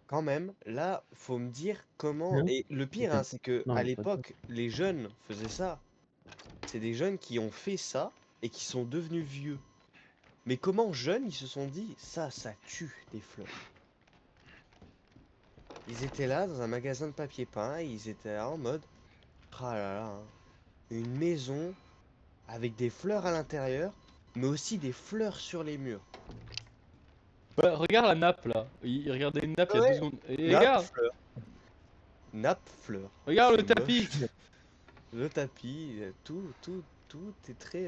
quand même, là, faut me dire comment. Non. Et le pire, hein, c'est que Non, à il y a pas de ça. l'époque, les jeunes faisaient ça. C'est des jeunes qui ont fait ça et qui sont devenus vieux. Mais comment jeunes, ils se sont dit, ça tue des fleurs. Ils étaient là dans un magasin de papier peint, et ils étaient là en mode, ah là là, hein, une maison avec des fleurs à l'intérieur, mais aussi des fleurs sur les murs. Bah, regarde la nappe là. Il regardait une nappe il y a 2 Ouais. secondes. Et Nappe regarde, fleur. Nappe fleur. regarde le C'est tapis. moche. Le tapis, tout est très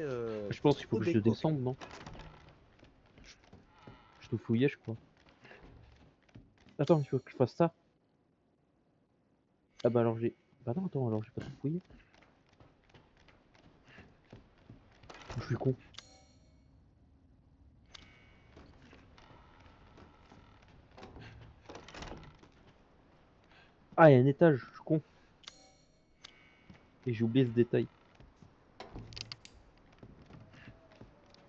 Je pense qu'il faut trop que je décoré. descende, non? Je dois fouiller, je crois. Attends, il faut que je fasse ça. Ah bah alors j'ai. Bah non, attends, alors j'ai pas tout fouillé. Je suis con. Ah, il y a un étage, je suis con. Et j'ai oublié ce détail.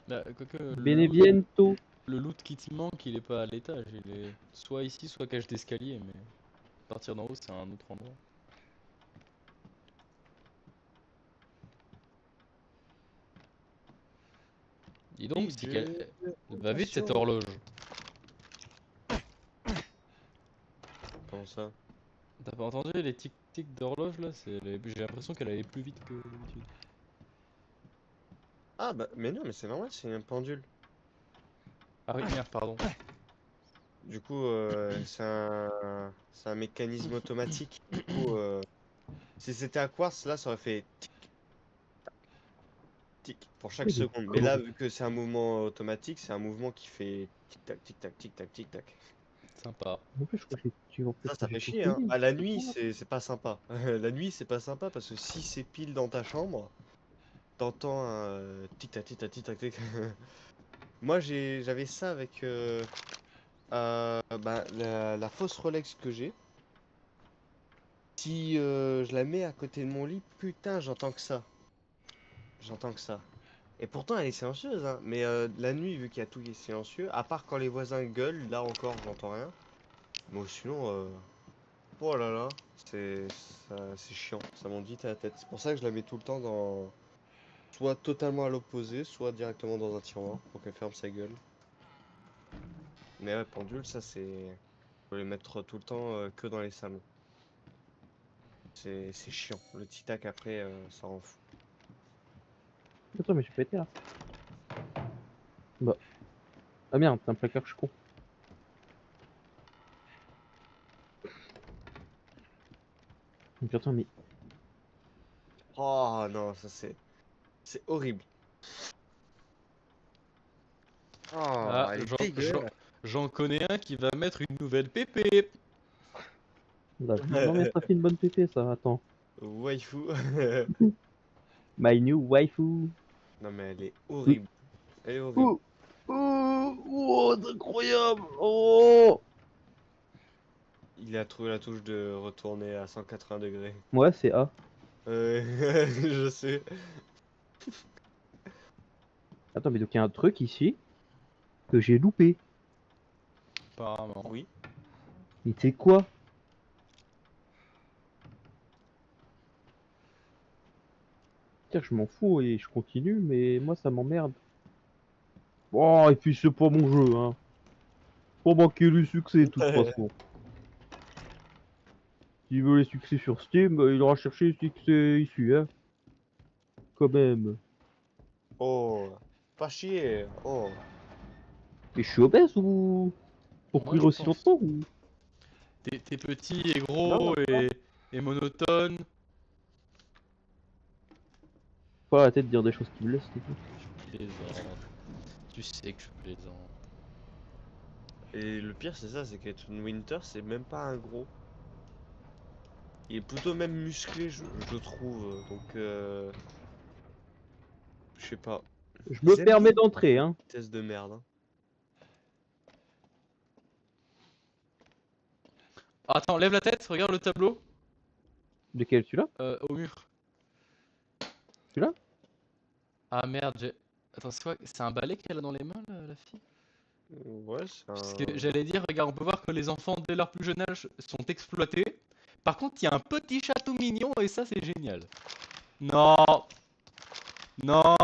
Bah, quoique, Beneviento. le loot qui te manque, il est pas à l'étage. Il est soit ici, soit cage d'escalier. Mais partir d'en haut, c'est un autre endroit. Dis donc, c'est DJ, va vite cette attention. horloge. Comment ça? T'as pas entendu les tic-tic d'horloge là? J'ai l'impression qu'elle allait plus vite que d'habitude. Ah bah mais non mais c'est normal, c'est un pendule. Ah oui, merde, pardon. Du coup c'est un mécanisme automatique. Du coup si c'était à quartz là ça aurait fait tic tic pour chaque Oui, mais seconde. Mais comment- là vu que c'est un mouvement automatique, c'est un mouvement qui fait tic tac tic tac tic tac tic tac. Sympa. En plus, je crois que en plus, Ça j'ai fait tout chier, hein. fini. Ah, la nuit, c'est pas sympa. La nuit, c'est pas sympa parce que si c'est pile dans ta chambre, t'entends un tic-tac, tic-tac, tic-tac, tic. Moi, j'avais ça avec bah, la fausse Rolex que j'ai. Si je la mets à côté de mon lit, putain, j'entends que ça. J'entends que ça. Et pourtant, elle est silencieuse, hein. Mais la nuit, vu qu'il y a tout qui est silencieux, à part quand les voisins gueulent, là encore, j'entends rien. Bon, sinon, oh là là, c'est chiant. Ça monte vite à la tête. C'est pour ça que je la mets tout le temps dans, soit totalement à l'opposé, soit directement dans un tiroir pour qu'elle ferme sa gueule. Mais ouais, pendule, ça c'est, faut les mettre tout le temps que dans les salons. C'est chiant. Le tic-tac après, ça rend fou. Attends, mais j'ai pas été là. Bah. Ah merde, c'est un placard, je suis con. Donc attends, mais. Oh non, ça c'est horrible. Oh, Ah, elle est dégueulasse. j'en connais un qui va mettre une nouvelle pépé. Là, non, mais ça fait une bonne pépé, ça. Attends. Waifu. My new waifu. Non mais elle est horrible. Elle est horrible. Oh, oh, oh, c'est incroyable. Oh. Il a trouvé la touche de retourner à 180 degrés. Ouais, c'est A. Je sais. Attends, mais donc il y a un truc ici que j'ai loupé. Apparemment. Oui. Mais c'est quoi? Tiens, je m'en fous et je continue, mais moi ça m'emmerde. Oh, et puis c'est pas mon jeu, hein. Pas manquer le succès, de toute façon. S'il veut les succès sur Steam, il aura cherché les succès ici, hein. Quand même. Oh, pas chier. Oh. Mais je suis obèse ou. Pour Moi, courir je aussi pense. longtemps ou. T'es petit et Non, gros non, et monotone. Pas la tête de dire des choses qui me laissent, Je plaisante. Tu sais que je plaisante. Et le pire, c'est ça, c'est qu'Ethan Winter, c'est même pas un gros. Il est plutôt même musclé, je trouve. Donc, je sais pas. Je me Ils aiment permets les d'entrer, hein. vitesses de merde. Hein. Attends, lève la tête, regarde le tableau De quel celui-là? au mur. Celui-là? Ah merde, j'ai. Attends, c'est quoi? C'est un balai qu'elle a dans les mains, la fille? Ouais, c'est Parce un. que j'allais dire, regarde, on peut voir que les enfants, dès leur plus jeune âge, sont exploités. Par contre, il y a un petit chat tout mignon et ça, c'est génial. Non! Non!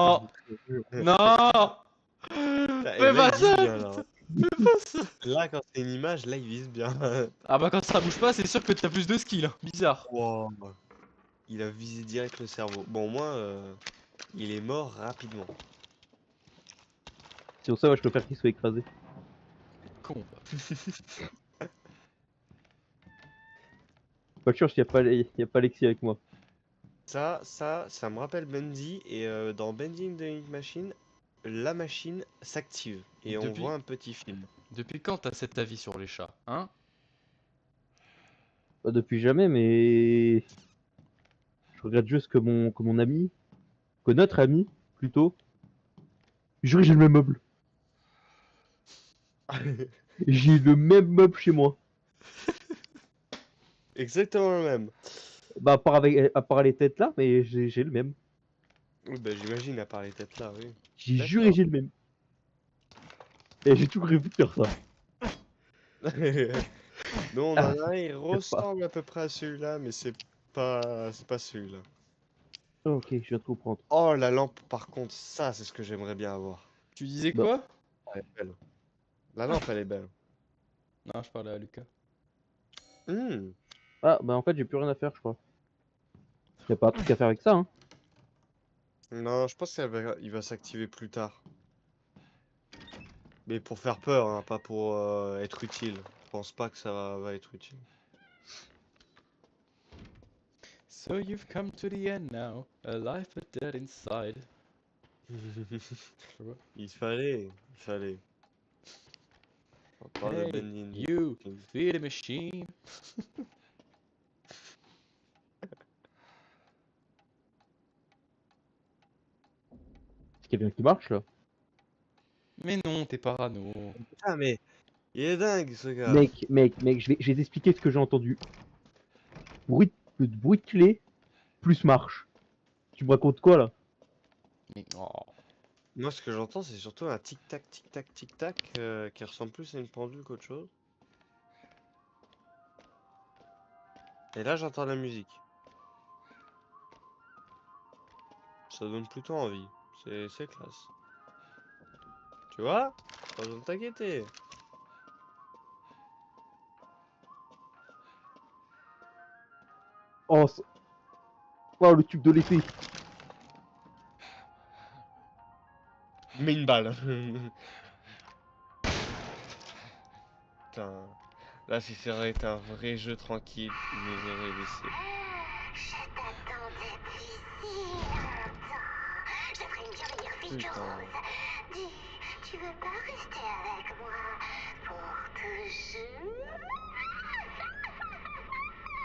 Non! Là, et Fais là, pas il vise ça! bien, là. Fais pas ça! Là, quand c'est une image, là, il vise bien. Ah bah quand ça bouge pas, c'est sûr que t'as plus de skill. Bizarre. Wow. Il a visé direct le cerveau. Bon, au moins, il est mort rapidement. C'est pour ça, ouais, je préfère qu'il soit écrasé. Con. Pas de chance, y a pas Alexis avec moi. Ça me rappelle Bendy. Et dans Bending the Ink Machine, la machine s'active. Et on Depuis- voit un petit film. Depuis quand t'as cet avis sur les chats, hein? Pas depuis jamais, mais. Je regrette juste que mon ami, que notre ami, plutôt. Juré, j'ai le même meuble. J'ai le même meuble chez moi. Exactement le même. Bah, à part les têtes là, mais j'ai le même. Oui, bah, j'imagine, à part les têtes là, oui. J'ai D'accord. juré, j'ai le même. Et j'ai tout prévu de faire ça. Non, on en a un, il pas. ressemble à peu près à celui-là, mais c'est pas celui-là. Ok, je viens de comprendre. Oh, la lampe, par contre, ça, c'est ce que j'aimerais bien avoir. Tu disais Bah. quoi? Elle est belle. La lampe, elle est belle. Non, je parlais à Lucas. Hmm. Ah, bah en fait, j'ai plus rien à faire, je crois. Y'a pas un truc à faire avec ça, hein. Non, je pense qu'il va s'activer plus tard. Mais pour faire peur, hein, pas pour être utile. Je pense pas que ça va être utile. So you've come to the end now, alive but dead inside. Il fallait. Encore le Hey, bending. you, feel the machine. C'est quelqu'un qui marche là. Mais non, t'es parano. Ah mais il est dingue ce gars. Mec, je vais t'expliquer ce que j'ai entendu. Bruit de clé, plus marche. Tu me racontes quoi là? Mais oh. Moi ce que j'entends c'est surtout un tic-tac, tic-tac, tic-tac qui ressemble plus à une pendule qu'autre chose. Et là j'entends la musique. Ça donne plutôt envie. C'est classe. Tu vois? Pas besoin de t'inquiéter. Oh, oh, le tube de l'épée. Mets une balle. Putain. Là si ça aurait été un vrai jeu tranquille, il nous aurait laissé. Je t'attendais depuis si longtemps. Je ferai une bien meilleure fille que Putain. Rose. Dis, tu veux pas rester avec moi pour toujours?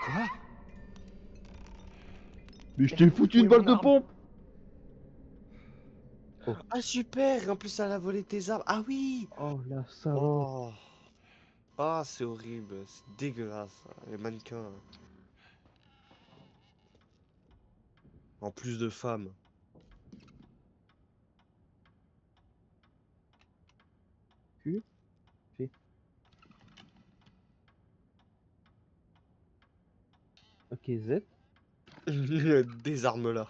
Quoi? Mais je t'ai foutu une balle de pompe. Ah super! En plus elle a volé tes armes. Ah oui! Oh la salope. Oh. Ah c'est horrible, c'est dégueulasse, hein, les mannequins. En plus de femmes. Ok, Z. Désarme-la.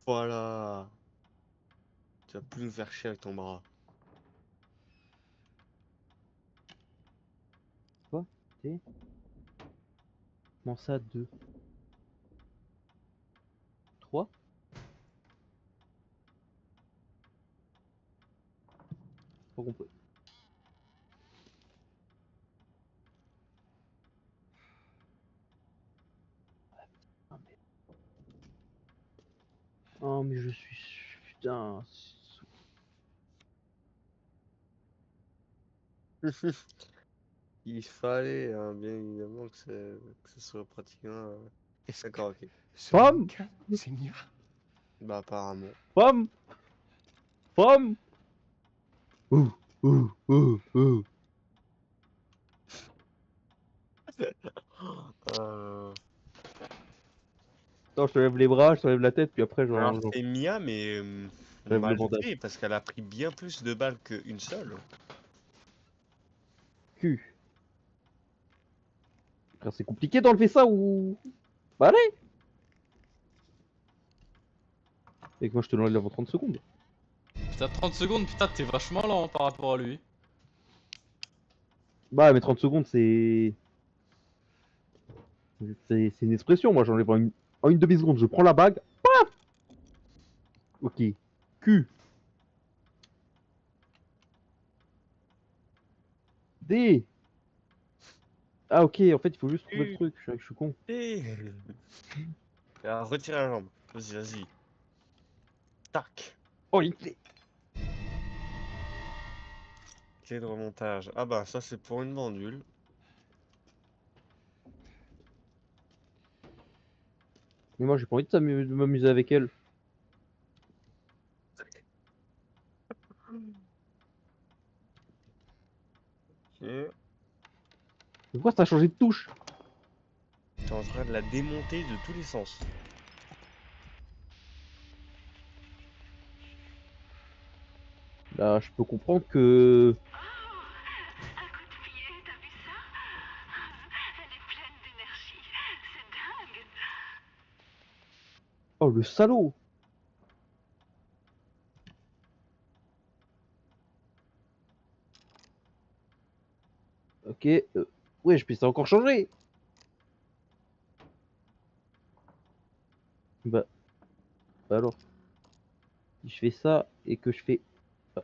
Voilà. Tu vas plus nous faire chier avec ton bras. Comment ça, 2 3 Pas compris. Ah, oh, mais je suis. Putain. Il fallait, hein, bien évidemment, que ce soit pratiquement. D'accord, ok. Femme C'est Mia. Bah, apparemment. Femme Femme Ouh, ouh, ouh, ouh. Euh... Non, je te lève les bras, je te lève la tête, puis après, Alors, c'est Mia, mais Lève le mal bandage. fait, parce qu'elle a pris bien plus de balles qu'une seule. cul. Frère, c'est compliqué d'enlever ça ou. Bah, allez Et que moi, je te l'enlève avant 30 secondes. Putain, 30 secondes, putain, t'es vachement lent par rapport à lui. Bah, mais 30 secondes, c'est. C'est une expression, moi, j'enlève en une demi-seconde. Je prends la bague, paf. Ok. Q. D. Ah, ok, en fait, il faut juste trouver le truc. Je suis con. Alors, retire la jambe. Vas-y, vas-y. Tac. Oh, il plaît. Clé de remontage. Ah bah, ça, c'est pour une pendule. Mais moi, j'ai pas envie de m'amuser avec elle. Ok. Pourquoi ça a changé de touche? T'es en train de la démonter de tous les sens. Là, je peux comprendre que. Un coup de pied, t'as vu ça? Elle est pleine d'énergie. C'est dingue. Oh, le salaud! Ok. Ouais, je peux ça a encore changé! Bah alors. Si je fais ça et que je fais. Ah.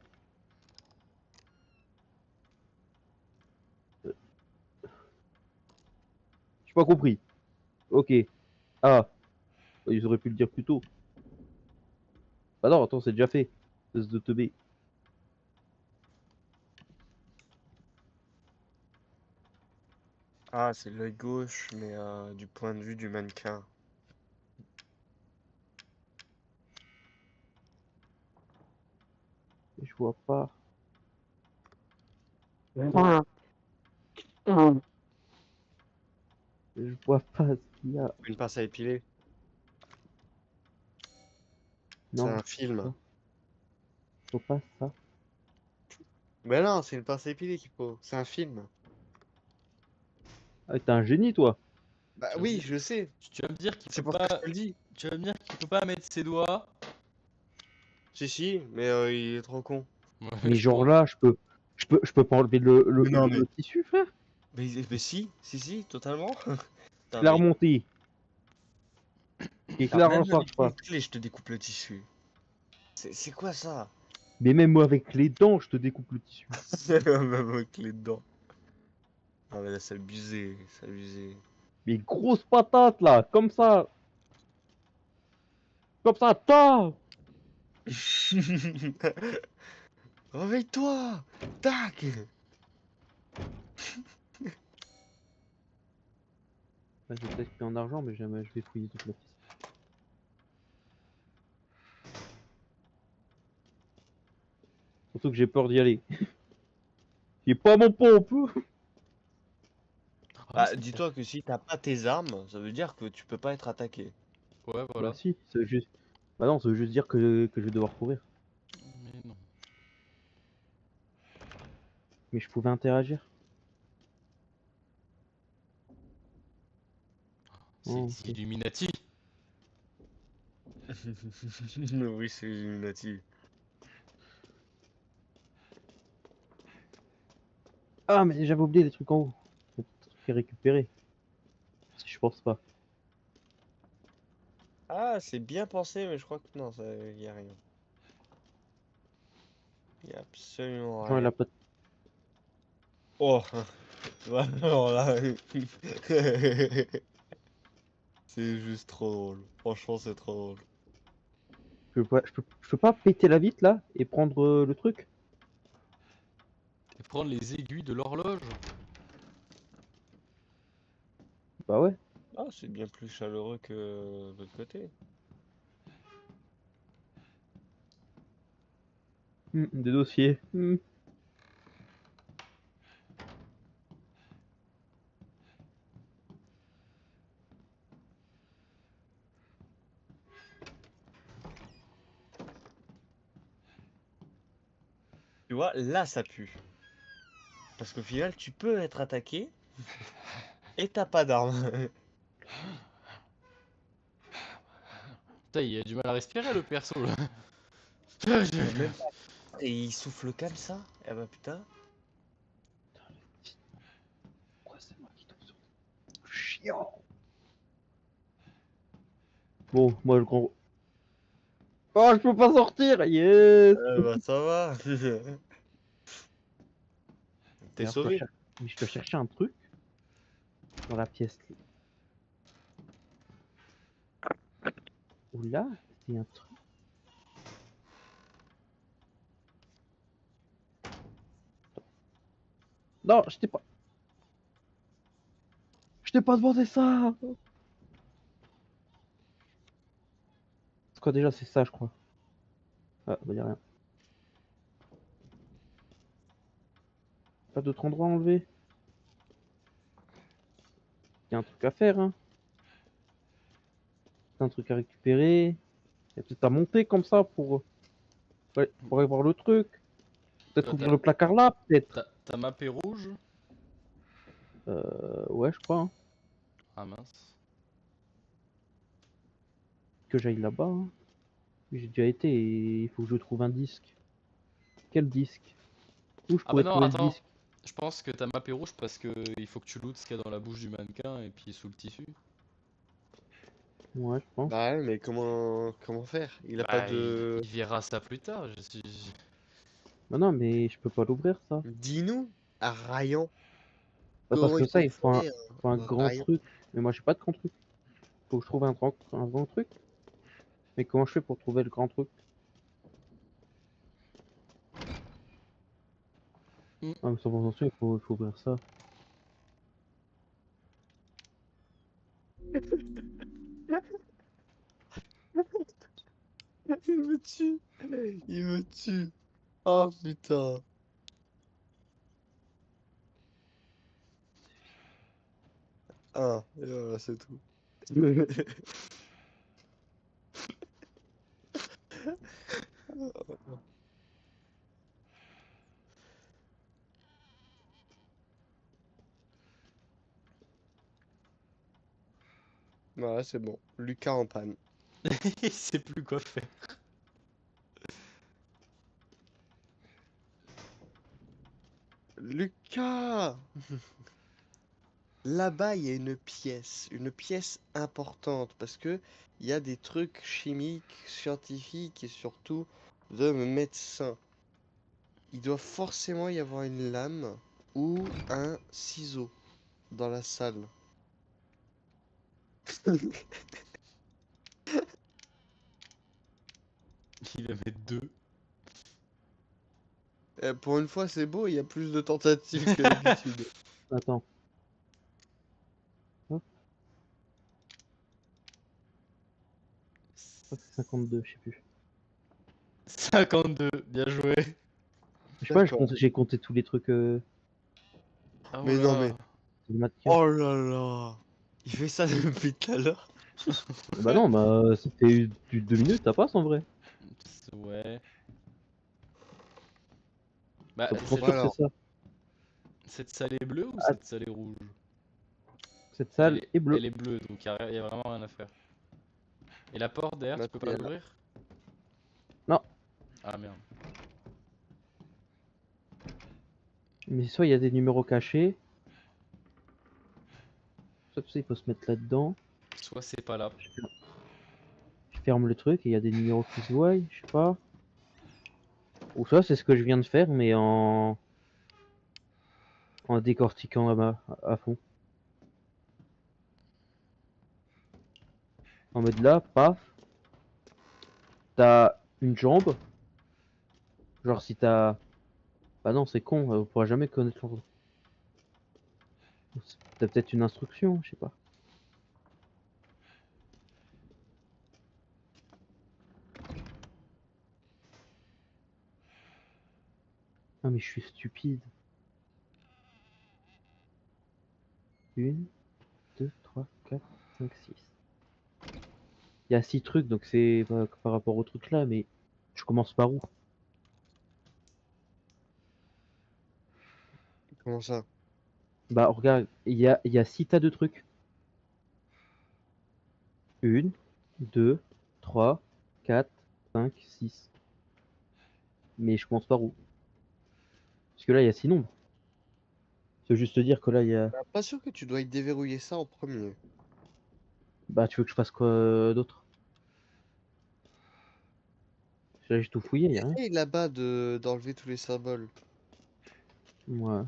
J'ai pas compris. Ok. Ah. Ils auraient pu le dire plus tôt. Bah non, attends, c'est déjà fait. Espèce de teubé. Ah, c'est l'œil gauche, mais du point de vue du mannequin. Je vois pas. Je vois pas ce qu'il y a. Une pince à épiler. C'est Non, un film. je vois pas ça. Mais non, c'est une pince à épiler qu'il faut. C'est un film. Ah, t'es un génie, toi. Bah Tu vas me oui, dire- je sais. Tu vas me dire qu'il C'est peut pour ça que je pas. te le dis. Tu vas me dire qu'il peut pas mettre ses doigts. Si, mais il est trop con. Ouais, Mais je genre pense. là, je peux pas enlever Mais non, mais- le tissu, frère. Mais si, totalement. Je Non, l'ai mais- remonté. Et Ah, clair, même j'en sors avec pas. les clés, je te découpe le tissu. C'est quoi ça? Mais même moi, avec les dents, je te découpe le tissu. Même avec les dents. Ah mais là, c'est abusé, c'est abusé. Mais grosse patate, là, comme ça. Comme ça, ta. Réveille-toi! Tac! Là, j'ai peut-être pris en argent, mais jamais je vais fouiller toute la pièce. Surtout que j'ai peur d'y aller. J'ai pas mon pompe. Ah, Bah, c'est dis-toi que si t'as pas tes armes, ça veut dire que tu peux pas être attaqué. ça. Ouais, voilà. Bah si, ça veut juste... Bah non, ça veut juste dire que je vais devoir courir. Mais non. Mais je pouvais interagir. C'est Oh, les ok. Illuminati. Oui, c'est Illuminati. Ah, mais j'avais oublié les trucs en haut. Faut les récupérer. Parce que je pense pas. Ah, c'est bien pensé, mais je crois que non, ça, y a rien. Y a absolument Jean, elle rien. a pas... Oh! Ouais, alors là... C'est juste trop drôle. Franchement, c'est trop drôle. je peux pas péter la vitre là et prendre le truc. Et prendre les aiguilles de l'horloge. Bah ouais. Ah, c'est bien plus chaleureux que de l'autre côté. Des dossiers. Tu vois, là, ça pue. Parce qu'au final, tu peux être attaqué et t'as pas d'arme. Putain, il a du mal à respirer le perso là. Même pas. Et il souffle comme ça. Eh bah putain. Pourquoi c'est moi qui tombe sur chiant. Bon, moi le grand. Oh, je peux pas sortir. Yes. Bah ça va. T'es Alors, sauvé. mais je dois chercher un truc dans la pièce. Oula, c'est un truc. Non, je t'ai pas. Je t'ai pas demandé ça. C'est quoi déjà? C'est ça, je crois. Ah, bah y'a rien. Pas d'autre endroit à enlever. Y'a un truc à faire, hein. Y'a un truc à récupérer. Y'a peut-être à monter comme ça pour. Ouais, pour aller voir le truc. Peut-être Bah, ouvrir t'as- le placard là, peut-être. Ta map est rouge. Ouais, je crois, hein. Ah mince. Que j'aille là-bas, hein. J'ai déjà été et il faut que je trouve un disque. Quel disque? Où je Ah pourrais bah non, trouver le attends. disque? Je pense que ta map est rouge parce que il faut que tu lootes ce qu'il y a dans la bouche du mannequin et puis sous le tissu. Ouais, je pense. Bah ouais, mais comment faire? Il a Bah, pas de... il verra ça plus tard. Bah non, mais je peux pas l'ouvrir ça. Dis-nous, à Rayan. Bah parce Comment que ça, faut il faut faire un grand Rayan? truc. Mais moi, j'ai pas de grand truc. Faut que je trouve un grand truc. Mais comment je fais pour trouver le grand truc? Ah, mais 100% sûr, il faut ouvrir ça. Il me tue. Il me tue. Oh putain. Ah, et voilà, c'est tout. Voilà, c'est bon. Lucas en panne. Il sait plus quoi faire. Lucas! Là-bas, il y a une pièce importante, parce que il y a des trucs chimiques, scientifiques et surtout de médecins. Il doit forcément y avoir une lame ou un ciseau dans la salle. Il va mettre 2. Pour une fois, c'est beau, il y a plus de tentatives que d'habitude. Attends. Hop, je crois que c'est 52, je sais plus. 52, bien joué. Je sais pas, D'accord. j'ai compté tous les trucs Ah, Mais non, oula. mais... de maths. Oh là là! Il fait ça depuis tout à l'heure. Bah non, bah c'était du 2 minutes, ça passe en vrai. Ouais. Bah, 100% sûr cette, que Alors. c'est ça. cette salle est bleue ou Ah. cette salle est rouge? Cette salle est bleue. Elle est bleue, donc y a vraiment rien à faire. Et la porte derrière, tu peux pas Matériel. l'ouvrir? Non. Ah merde. Mais soit il y a des numéros cachés. Soit tu sais, il faut se mettre là-dedans. Soit c'est pas là. Je ferme le truc et il y a des numéros qui se voient, je sais pas. Ou ça, c'est ce que je viens de faire, mais en décortiquant à fond. En mode là, paf, t'as une jambe. Genre si t'as... Bah non, c'est con, on pourra jamais connaître l'ordre. T'as peut-être une instruction, je sais pas. Ah mais je suis stupide. 1, 2, 3, 4, 5, 6. Il y a 6 trucs, donc c'est par rapport au truc là, mais je commence par où? Comment ça? Bah regarde, il y a 6 tas de trucs. 1, 2, 3, 4, 5, 6. Mais je commence par où? Parce que là, il y a 6 nombres. Ça veut juste dire que là, il y a... Pas sûr que tu dois y déverrouiller ça en premier. Bah, tu veux que je fasse quoi d'autre? Là, j'ai tout fouillé, il y a rien. Essaye là-bas d'enlever tous les symboles. Ouais.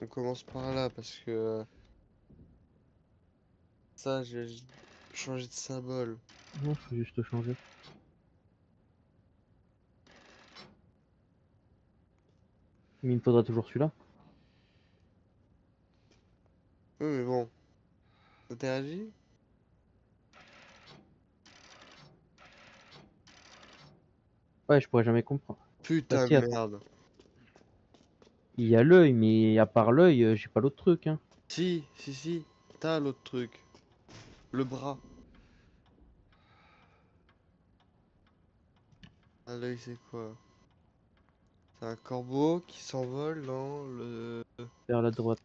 On commence par là parce que ça, j'ai changé de symbole. Non, faut juste changer. Mais il me faudra toujours celui-là. Oui, mais bon. T'interagis? Ouais, je pourrais jamais comprendre. Putain si, de attends. merde. Il y a l'œil, mais à part l'œil, j'ai pas l'autre truc, hein. Si, t'as l'autre truc. Le bras. Ah, l'œil, c'est quoi? C'est un corbeau qui s'envole dans le... Vers la droite.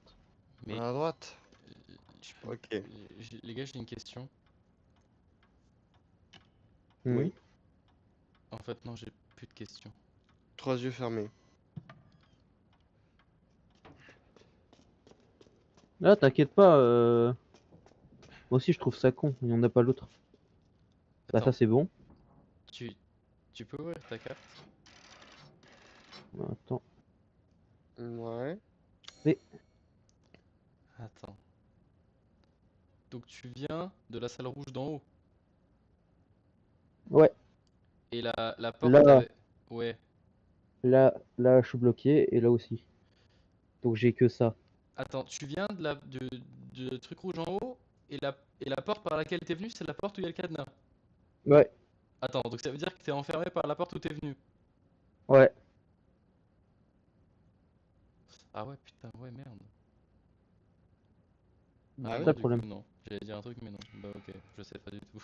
Mais à droite. je peux- Ok. les gars, j'ai une question. Oui. En fait, non, j'ai plus de questions. 3 yeux fermés. Ah, t'inquiète pas. Moi aussi, je trouve ça con. Il n'y en a pas l'autre. Bah, Attends, ça, c'est bon. tu, tu peux ouvrir ta carte? Attends. Ouais. Attends. Donc tu viens de la salle rouge d'en haut. Ouais. Et la porte Là. avait... Ouais. Là, je suis bloqué et là aussi. Donc j'ai que ça. Attends, tu viens de truc rouge en haut et la porte par laquelle t'es venu, c'est la porte où il y a le cadenas. Ouais, Attends, donc ça veut dire que t'es enfermé par la porte où t'es venu. ouais. Ah ouais, putain, ouais, merde. Bah Ah ouais. C'est non, ça le du problème. coup, non. J'allais dire un truc, mais non. Bah ok, je sais pas du tout.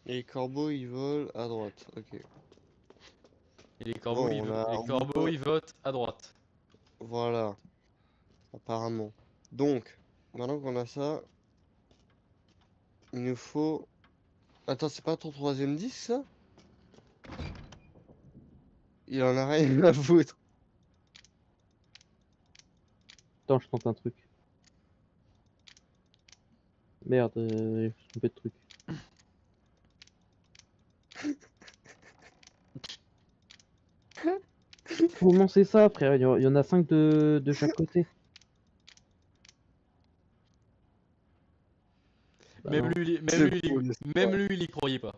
Et les corbeaux ils volent à droite. Ok. Et les Bon, corbeaux, les on corbeaux, voit. ils votent à droite. Voilà, apparemment. Donc, maintenant qu'on a ça, il nous faut. Attends, c'est pas ton troisième disque ça? Il en a rien à foutre. Attends, je tente un truc. Merde, j'ai trompé de truc. Comment c'est ça, frère? Il y en a 5 de chaque côté. Bah Même non. lui, C'est faux, même lui, il y croyait pas.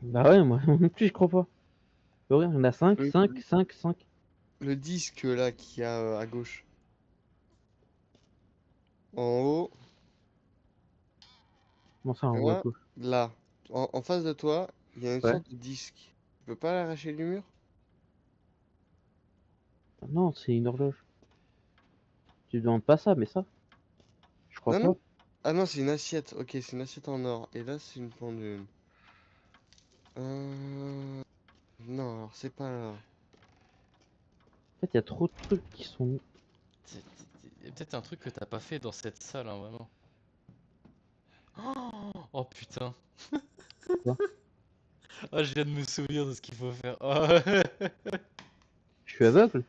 Bah ouais, moi non plus, je crois pas. Regarde, il y en a 5, Le, 5, 5, 5. le disque là qu'il y a à gauche. En haut, Comment ça, tu en haut à vois, gauche? là. En face de toi, il y a une Ouais. sorte de disque. Tu peux pas l'arracher du mur? Ah non, c'est une horloge. Tu demandes pas ça, mais ça? Je crois Non, pas. non. Ah non, c'est une assiette. Ok, c'est une assiette en or. Et là, c'est une pendule. Non, alors c'est pas là. En fait, il y a trop de trucs qui sont. Il y a peut-être un truc que t'as pas fait dans cette salle, hein, vraiment. Oh putain. Quoi? Ah, je viens de me souvenir de ce qu'il faut faire. Oh. Je suis aveugle?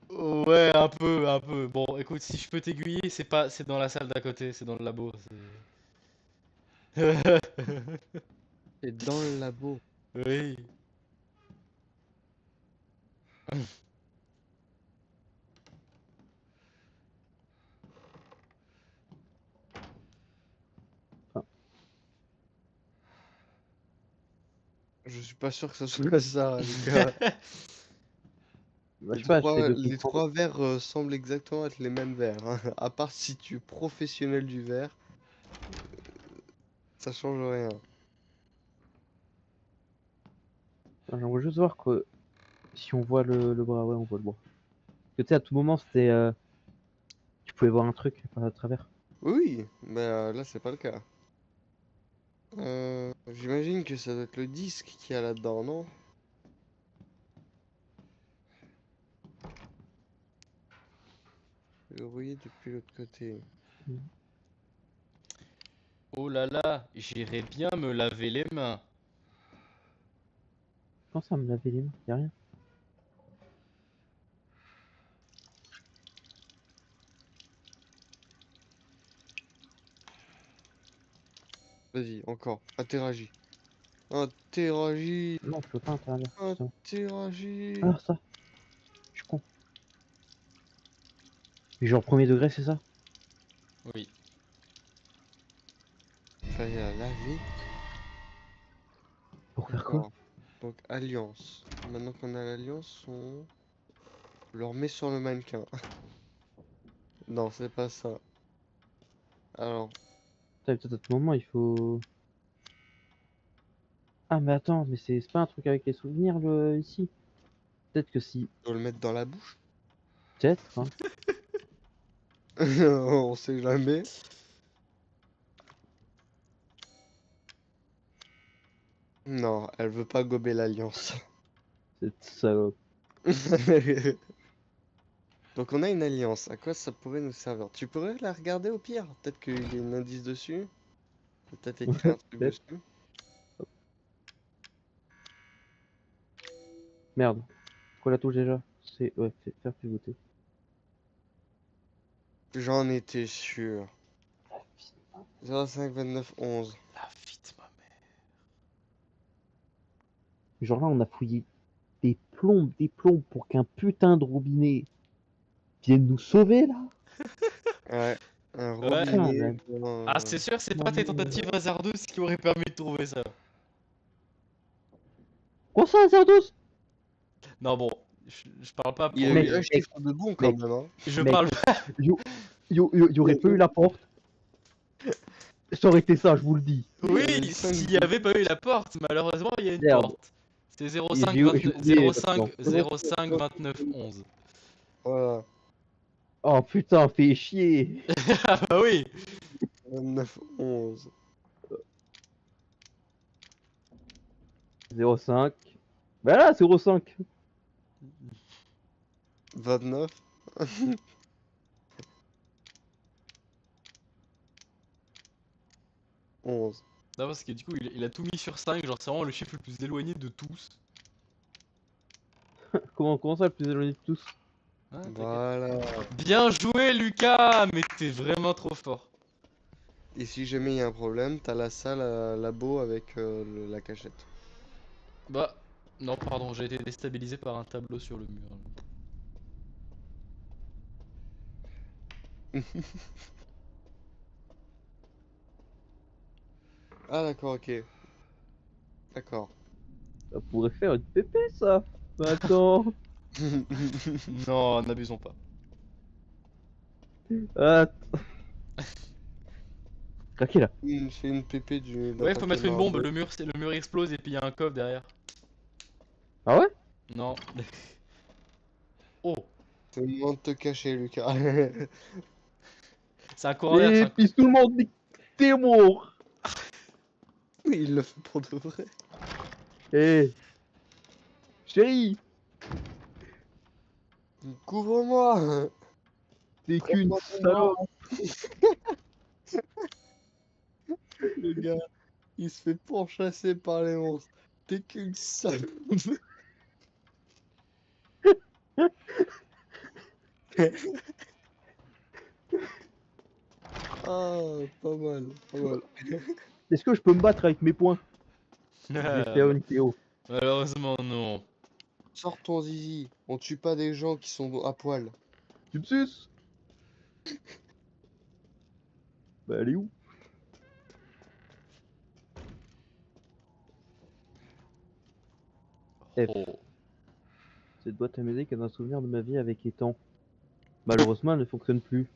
Ouais, un peu, un peu. Bon, écoute, si je peux t'aiguiller, c'est dans la salle d'à côté, c'est dans le labo. C'est dans le labo. Oui. Je suis pas sûr que ce soit ça, les gars. Bah, je sais pas, j'essaie de Les comprendre. trois verres semblent exactement être les mêmes verres, hein. À part si tu es professionnel du verre, ça change rien. J'aimerais juste voir que si on voit le bras, ouais, on voit le bras. Parce que tu sais, à tout moment, c'était. Tu pouvais voir un truc à travers. Oui, mais là c'est pas le cas. J'imagine que ça doit être le disque qu'il y a là-dedans, non? Le rouiller depuis l'autre côté. Oh là là, j'irais bien me laver les mains. Comment ça me laver les mains? Y'a rien. Vas-y, encore, interagis. Interagis. Non, je peux pas interagir. Putain. Interagis. Ah, ça. Je suis con. Mais genre premier degré, c'est ça? Oui. Fallait la laver. Pour faire quoi? D'accord. Donc alliance. Maintenant qu'on a l'alliance, on le remet sur le mannequin. Non, c'est pas ça. Alors, Putain, peut-être à tout moment, il faut. Ah, mais attends, mais c'est pas un truc avec les souvenirs, ici? Peut-être que si. faut le mettre dans la bouche. Peut-être, hein. On sait jamais. Non, elle veut pas gober l'alliance. Cette salope. Donc on a une alliance. À quoi ça pourrait nous servir? Tu pourrais la regarder au pire? Peut-être qu'il y a un indice dessus. Peut-être écrit un truc Peut-être. dessus. Merde. Quoi la touche déjà? C'est. Ouais, faire pivoter. J'en étais sûr. 05 29 11. La vie de ma mère. Genre là, on a fouillé des plombes pour qu'un putain de robinet vienne nous sauver là. Ouais. Un Ouais. robinet. Ah, c'est sûr, c'est pas tes tentatives hasardeuses qui auraient permis de trouver ça. Quoi ça, Zardos? Non, bon, je parle pas pour. Il a Mec, eu un mec, chiffre de bon quand mec. même, hein. Je Mec. parle Y aurait pas eu la porte. Ça aurait été ça, je vous le dis. Oui, Il a eu cinq s'il n'y bouts. avait pas eu la porte, malheureusement, il y a une Merde. porte. C'est J'ai 05 j'ai 29 oublié 05 maintenant. 05 29 11. Voilà. Oh putain, fais chier. Ah bah oui. 29, 11. 05. Bah là, 05. 29. Onze. Non, parce que du coup, il a tout mis sur 5, genre c'est vraiment le chiffre le plus éloigné de tous. Comment ça, le plus éloigné de tous? Ah, t'inquiète. Voilà. Bien joué, Lucas, mais t'es vraiment trop fort. Et si jamais il y a un problème, t'as la salle à labo avec la cachette. Bah, non, pardon, j'ai été déstabilisé par un tableau sur le mur. Ah d'accord, ok. D'accord. Ça pourrait faire une pépé, ça. Bah, attends. Non, n'abusons pas. Ah, craqué là. Fais une pépé du. Ouais, faut mettre une bombe, le... le mur explose et puis il y a un coffre derrière. Ah ouais? Non. Oh, C'est le moment de te cacher, Lucas. c'est un corollaire, c'est Et un... puis tout le monde dit que t'es mort. Il le fait pour de vrai. Eh, chérie, Couvre-moi. t'es qu'une Prends-moi ton salope. Le gars, il se fait pourchasser par les monstres. T'es qu'une salope. Ah, pas mal, pas mal. Est-ce que je peux me battre avec mes poings? Je vais faire une KO. Malheureusement, non. Sors ton zizi. On tue pas des gens qui sont à poil. Tu me suces? Bah, elle est où? F. Oh. Cette boîte à musique est un souvenir de ma vie avec Ethan. Malheureusement, elle ne fonctionne plus.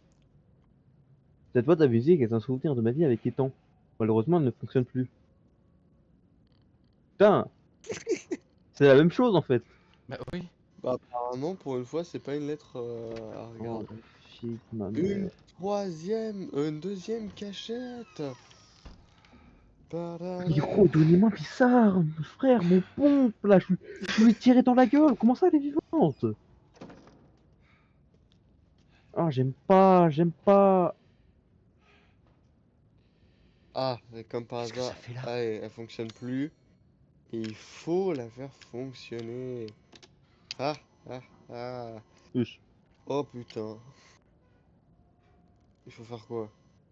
Cette boîte à musique est un souvenir de ma vie avec Ethan. Malheureusement, elle ne fonctionne plus. Putain, c'est la même chose en fait. Bah oui. Bah apparemment, pour une fois, c'est pas une lettre à Oh, regarder. la chic, ma Une mère. troisième, une deuxième cachette. Mais gros, donnez-moi mes armes, frère, mon pompe, là, je lui ai tiré dans la gueule. Comment ça, elle est vivante? Ah, j'aime pas, j'aime pas. Ah, et comme par Qu'est-ce que ça hasard, fait là? ah, elle fonctionne plus. Et il faut la faire fonctionner. Ah, ah, ah. Wesh, Oh putain. Il faut faire quoi?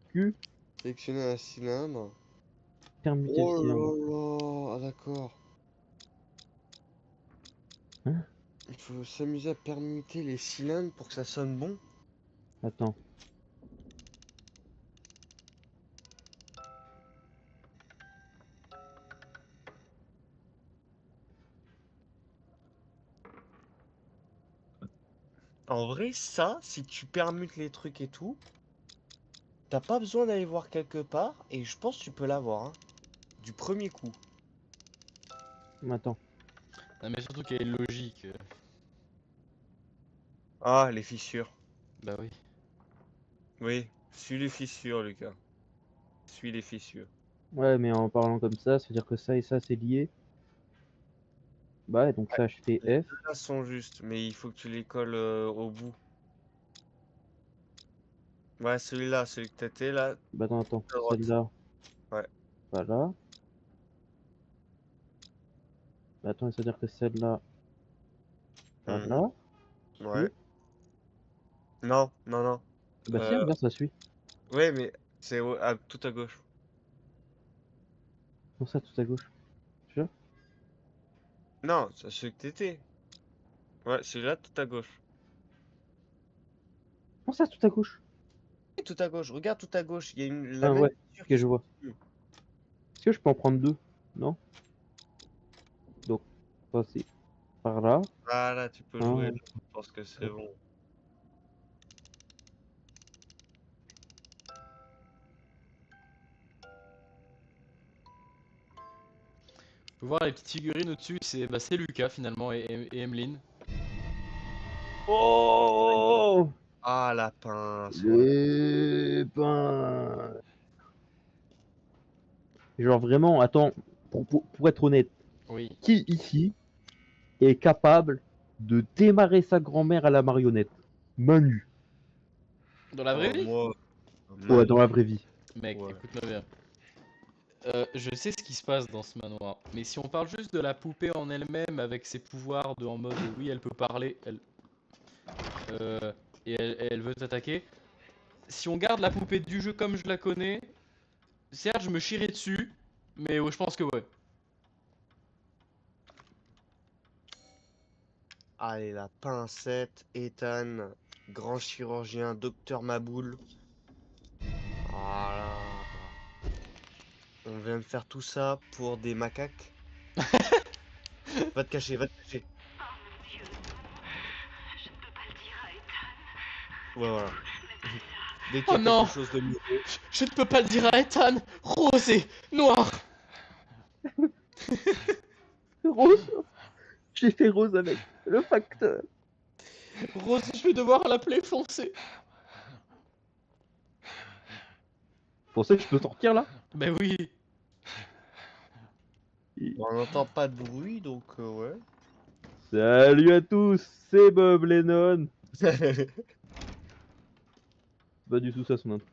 cul, Sélectionner un cylindre. permuter le Oh cylindre. là là, ah d'accord. Hein? Il faut s'amuser à permuter les cylindres pour que ça sonne bon. Attends. En vrai, ça, si tu permutes les trucs et tout, t'as pas besoin d'aller voir quelque part et je pense que tu peux l'avoir, hein, du premier coup. Attends. Non, mais surtout qu'il y a une logique. Ah, les fissures. Bah oui. Oui, suis les fissures, Lucas. Suis les fissures. Ouais, mais en parlant comme ça veut dire que ça et ça, c'est lié. Bah, ouais, donc ça, je fais Les F. deux là sont justes, mais il faut que tu les colles au bout. Ouais, celui-là, celui que t'étais là. Bah, attends, À droite. celle-là. Ouais. Voilà. Bah, attends, ça veut dire que celle-là. Voilà. Ouais. Non, non, non. Bah, si, Euh, regarde, ça suit. Ouais, mais c'est tout à gauche. Comment ça, tout à gauche? Sûr? Non, c'est celui que t'étais. Ouais, celui-là, tout à gauche. Comment ça, tout à gauche? Et tout à gauche, regarde tout à gauche, il y a une Ah, la même ouais, fissure ok, qui je vois. continue. Est-ce que je peux en prendre deux? Non? Donc, ça c'est Par là. Voilà, tu peux Ah. jouer. Je pense que c'est bon. Faut voir les petites figurines au-dessus, c'est Lucas finalement et Emeline. Oh, Ah, la pince. Ouais. les pains. Genre vraiment, attends, pour être honnête, Oui. qui ici est capable de démarrer sa grand-mère à la marionnette? Manu. Dans la vraie vie? Moi, Ouais, dans la vraie vie. Mec, Ouais. écoute-moi bien. Je sais ce qui se passe dans ce manoir, mais si on parle juste de la poupée en elle-même avec ses pouvoirs en mode oui, elle peut parler, euh, elle veut t'attaquer. Si on garde la poupée du jeu comme je la connais, certes, je me chierai dessus, mais je pense que ouais. Allez, la pincette, Ethan, grand chirurgien, docteur Maboul. Voilà. On vient de faire tout ça pour des macaques. Va te cacher, va te cacher. Oh mon Dieu, non. Je ne peux pas le dire à Ethan. Ouais, voilà. Même si ça... Dès qu'il y Oh a non, quelque chose de mieux. je ne peux pas le dire à Ethan. Rose et noir. Rose. J'ai fait Rose avec le facteur. Rose, je vais devoir l'appeler foncé. Pour ça, je peux sortir là? Ben oui. Bon, on n'entend pas de bruit, donc ouais. Salut à tous, c'est Bob Lennon. Pas du tout ça son intro.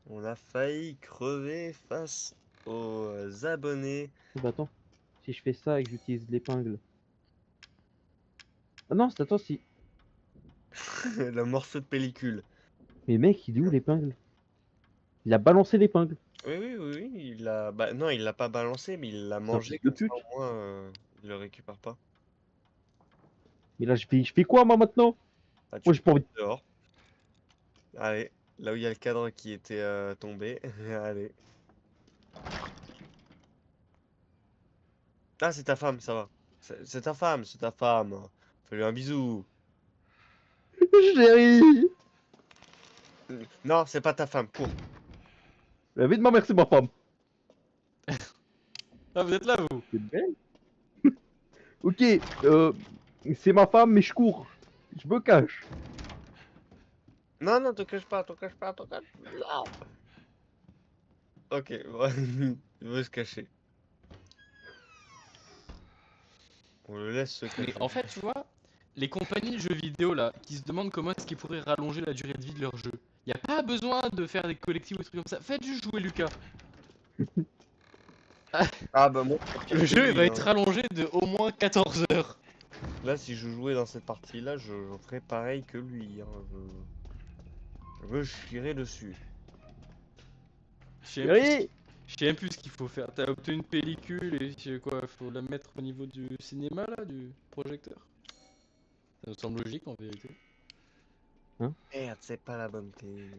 On a failli crever face aux abonnés. Bah attends, si je fais ça et que j'utilise l'épingle. Ah non, c'est attends si. Le morceau de pellicule. Mais mec, il est où l'épingle? Il a balancé l'épingle. Oui, oui, oui, oui, il l'a. Bah, non, il l'a pas balancé, mais il l'a C'est un mangé. fils de Comme ça, pute. au moins, il le récupère pas. Mais là, je fais quoi moi maintenant? Ah, Moi, j'ai pas envie de. dehors. Allez, là où il y a le cadre qui était tombé. Allez. Ah, c'est ta femme, ça va. C'est ta femme, c'est ta femme. Fais-lui un bisou. Chérie! Non, c'est pas ta femme, cours. La vie de ma mère, c'est ma femme. Ah, vous êtes là, vous. C'est belle. Ok, c'est ma femme, mais je cours. Je me cache. Non, non, te cache pas, te cache pas, te cache pas. Non. Ok, ouais, il veut se cacher. On le laisse se cacher. Mais en fait, tu vois, les compagnies de jeux vidéo là, qui se demandent comment est-ce qu'ils pourraient rallonger la durée de vie de leur jeu. Y a pas besoin de faire des collectifs ou des trucs comme ça. Faites juste jouer Lucas. Ah bah moi, Le jeu il va hein. être rallongé de au moins 14 heures. Là, si je jouais dans cette partie-là, je ferais pareil que lui. Hein. Je me chierais dessus. Je sais même plus- Chérie! je sais même plus ce qu'il faut faire. T'as obtenu une pellicule et je sais quoi, faut la mettre au niveau du cinéma là, du projecteur. Ça me semble logique en vérité. Merde, c'est pas la bonne clé.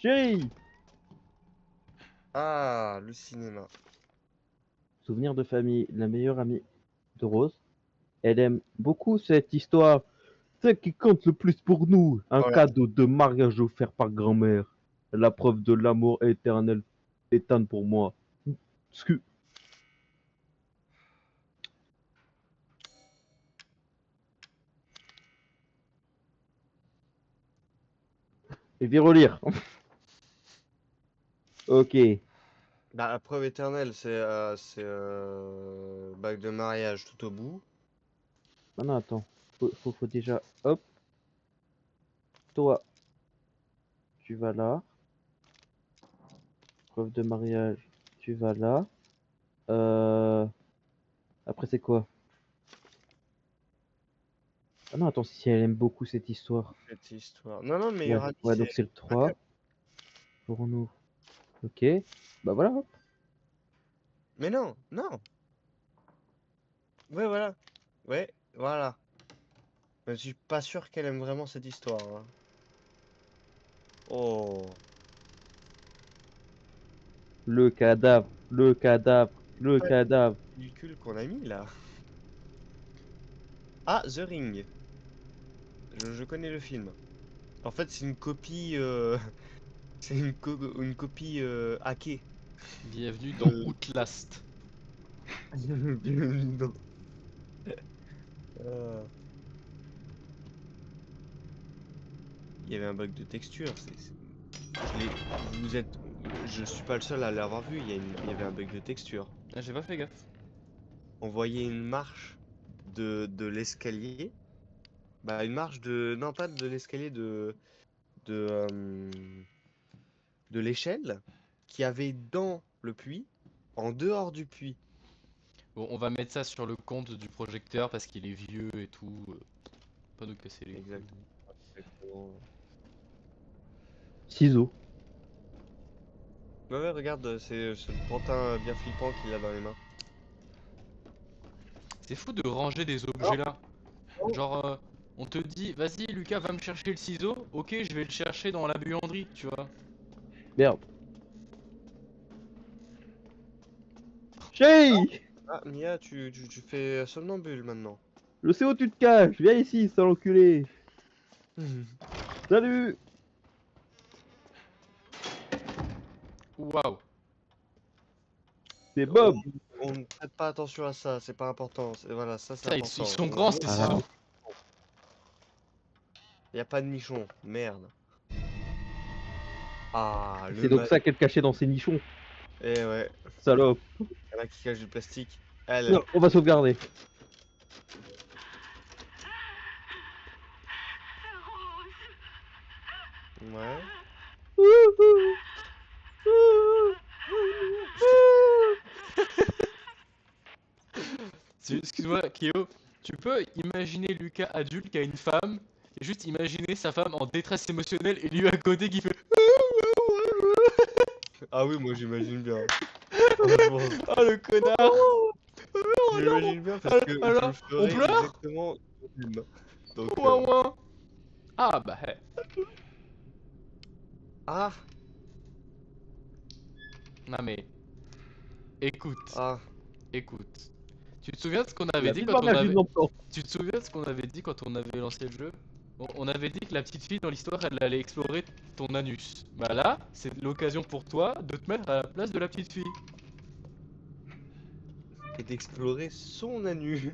Chérie! Ah, le cinéma. Souvenir de famille, la meilleure amie de Rose. Elle aime beaucoup cette histoire. Celle qui compte le plus pour nous. Un Voilà. cadeau de mariage offert par grand-mère. La preuve de l'amour éternel Ethan pour moi. Scu- Et viens relire. Ok. Bah, la preuve éternelle, c'est bague de mariage tout au bout. Ah non, attends. Faut déjà. Hop. Toi. Tu vas là. Preuve de mariage. Tu vas là. Après, c'est quoi? Ah non, attends, si elle aime beaucoup cette histoire. Cette histoire. Non, non, mais il y Ouais, aura ouais, donc c'est le 3. Pour nous. Ok. Bah voilà. Hop. Mais non, non. Ouais, voilà. Ouais, voilà. Mais je suis pas sûr qu'elle aime vraiment cette histoire. Hein. Oh. Le cadavre. Le cadavre. Le Ouais. cadavre. Pellicule qu'on a mis là. Ah, The Ring. Je connais le film. En fait, c'est une copie. C'est une copie hackée. Bienvenue dans Euh. Outlast. Bienvenue dans- Euh, Il y avait un bug de texture. Vous êtes. Je suis pas le seul à l'avoir vu. Il y avait un bug de texture. Ah, j'ai pas fait gaffe. On voyait une marche de l'escalier. Bah, une marche de. Non, pas de l'escalier de, euh, de l'échelle qui avait dans le puits, en dehors du puits. Bon, on va mettre ça sur le compte du projecteur parce qu'il est vieux et tout. Pas nous casser les couilles. Exactement. Ciseaux. Ouais, regarde, c'est ce pantin bien flippant qu'il a dans les mains. C'est fou de ranger des objets là. Genre, on te dit, vas-y Lucas, va me chercher le ciseau. Ok, je vais le chercher dans la buanderie, tu vois. Merde. Chérie, Ah, Mia, tu fais somnambule maintenant. je sais où tu te caches. Viens ici, sale enculé. Salut. Waouh. C'est Bob. On ne prête pas attention à ça, c'est pas important. Voilà, ça c'est Putain, important. ils sont grands ces Ah. ciseaux. Y a pas de nichon, merde. Ah, C'est donc ça qu'elle cachait dans ses nichons. Eh ouais, Salope. y'en a qui cachent du plastique. Elle. Non, on va sauvegarder. Rose. Ouais. Excuse-moi, Kéo, tu peux imaginer Lucas adulte qui a une femme, et juste imaginer sa femme en détresse émotionnelle et lui à côté qui fait. Ah oui, moi j'imagine bien. Franchement, Oh le connard. j'imagine bien parce que alors, je on ferais pleure exactement le film. Donc, Ouin, ouin. Ah bah, hey. ah, Non mais. Écoute, ah, écoute. Tu te souviens de ce qu'on La avait dit petite quand on mariage avait. d'une enfant. Tu te souviens de ce qu'on avait dit quand on avait lancé le jeu? On avait dit que la petite fille dans l'histoire elle allait explorer ton anus. Bah là, c'est l'occasion pour toi de te mettre à la place de la petite fille. et d'explorer son anus.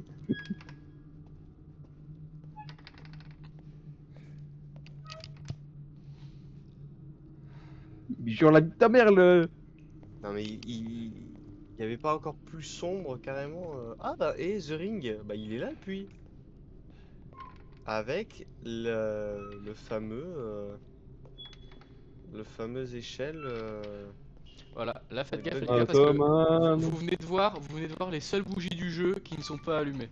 Sur la vie de ta mère, le. Non mais il y avait pas encore plus sombre carrément. Ah bah et The Ring, bah il est là puis. Avec le fameux échelle. Voilà, là faites gaffe les Ah, gars parce que Ottoman. vous venez de voir les seules bougies du jeu qui ne sont pas allumées.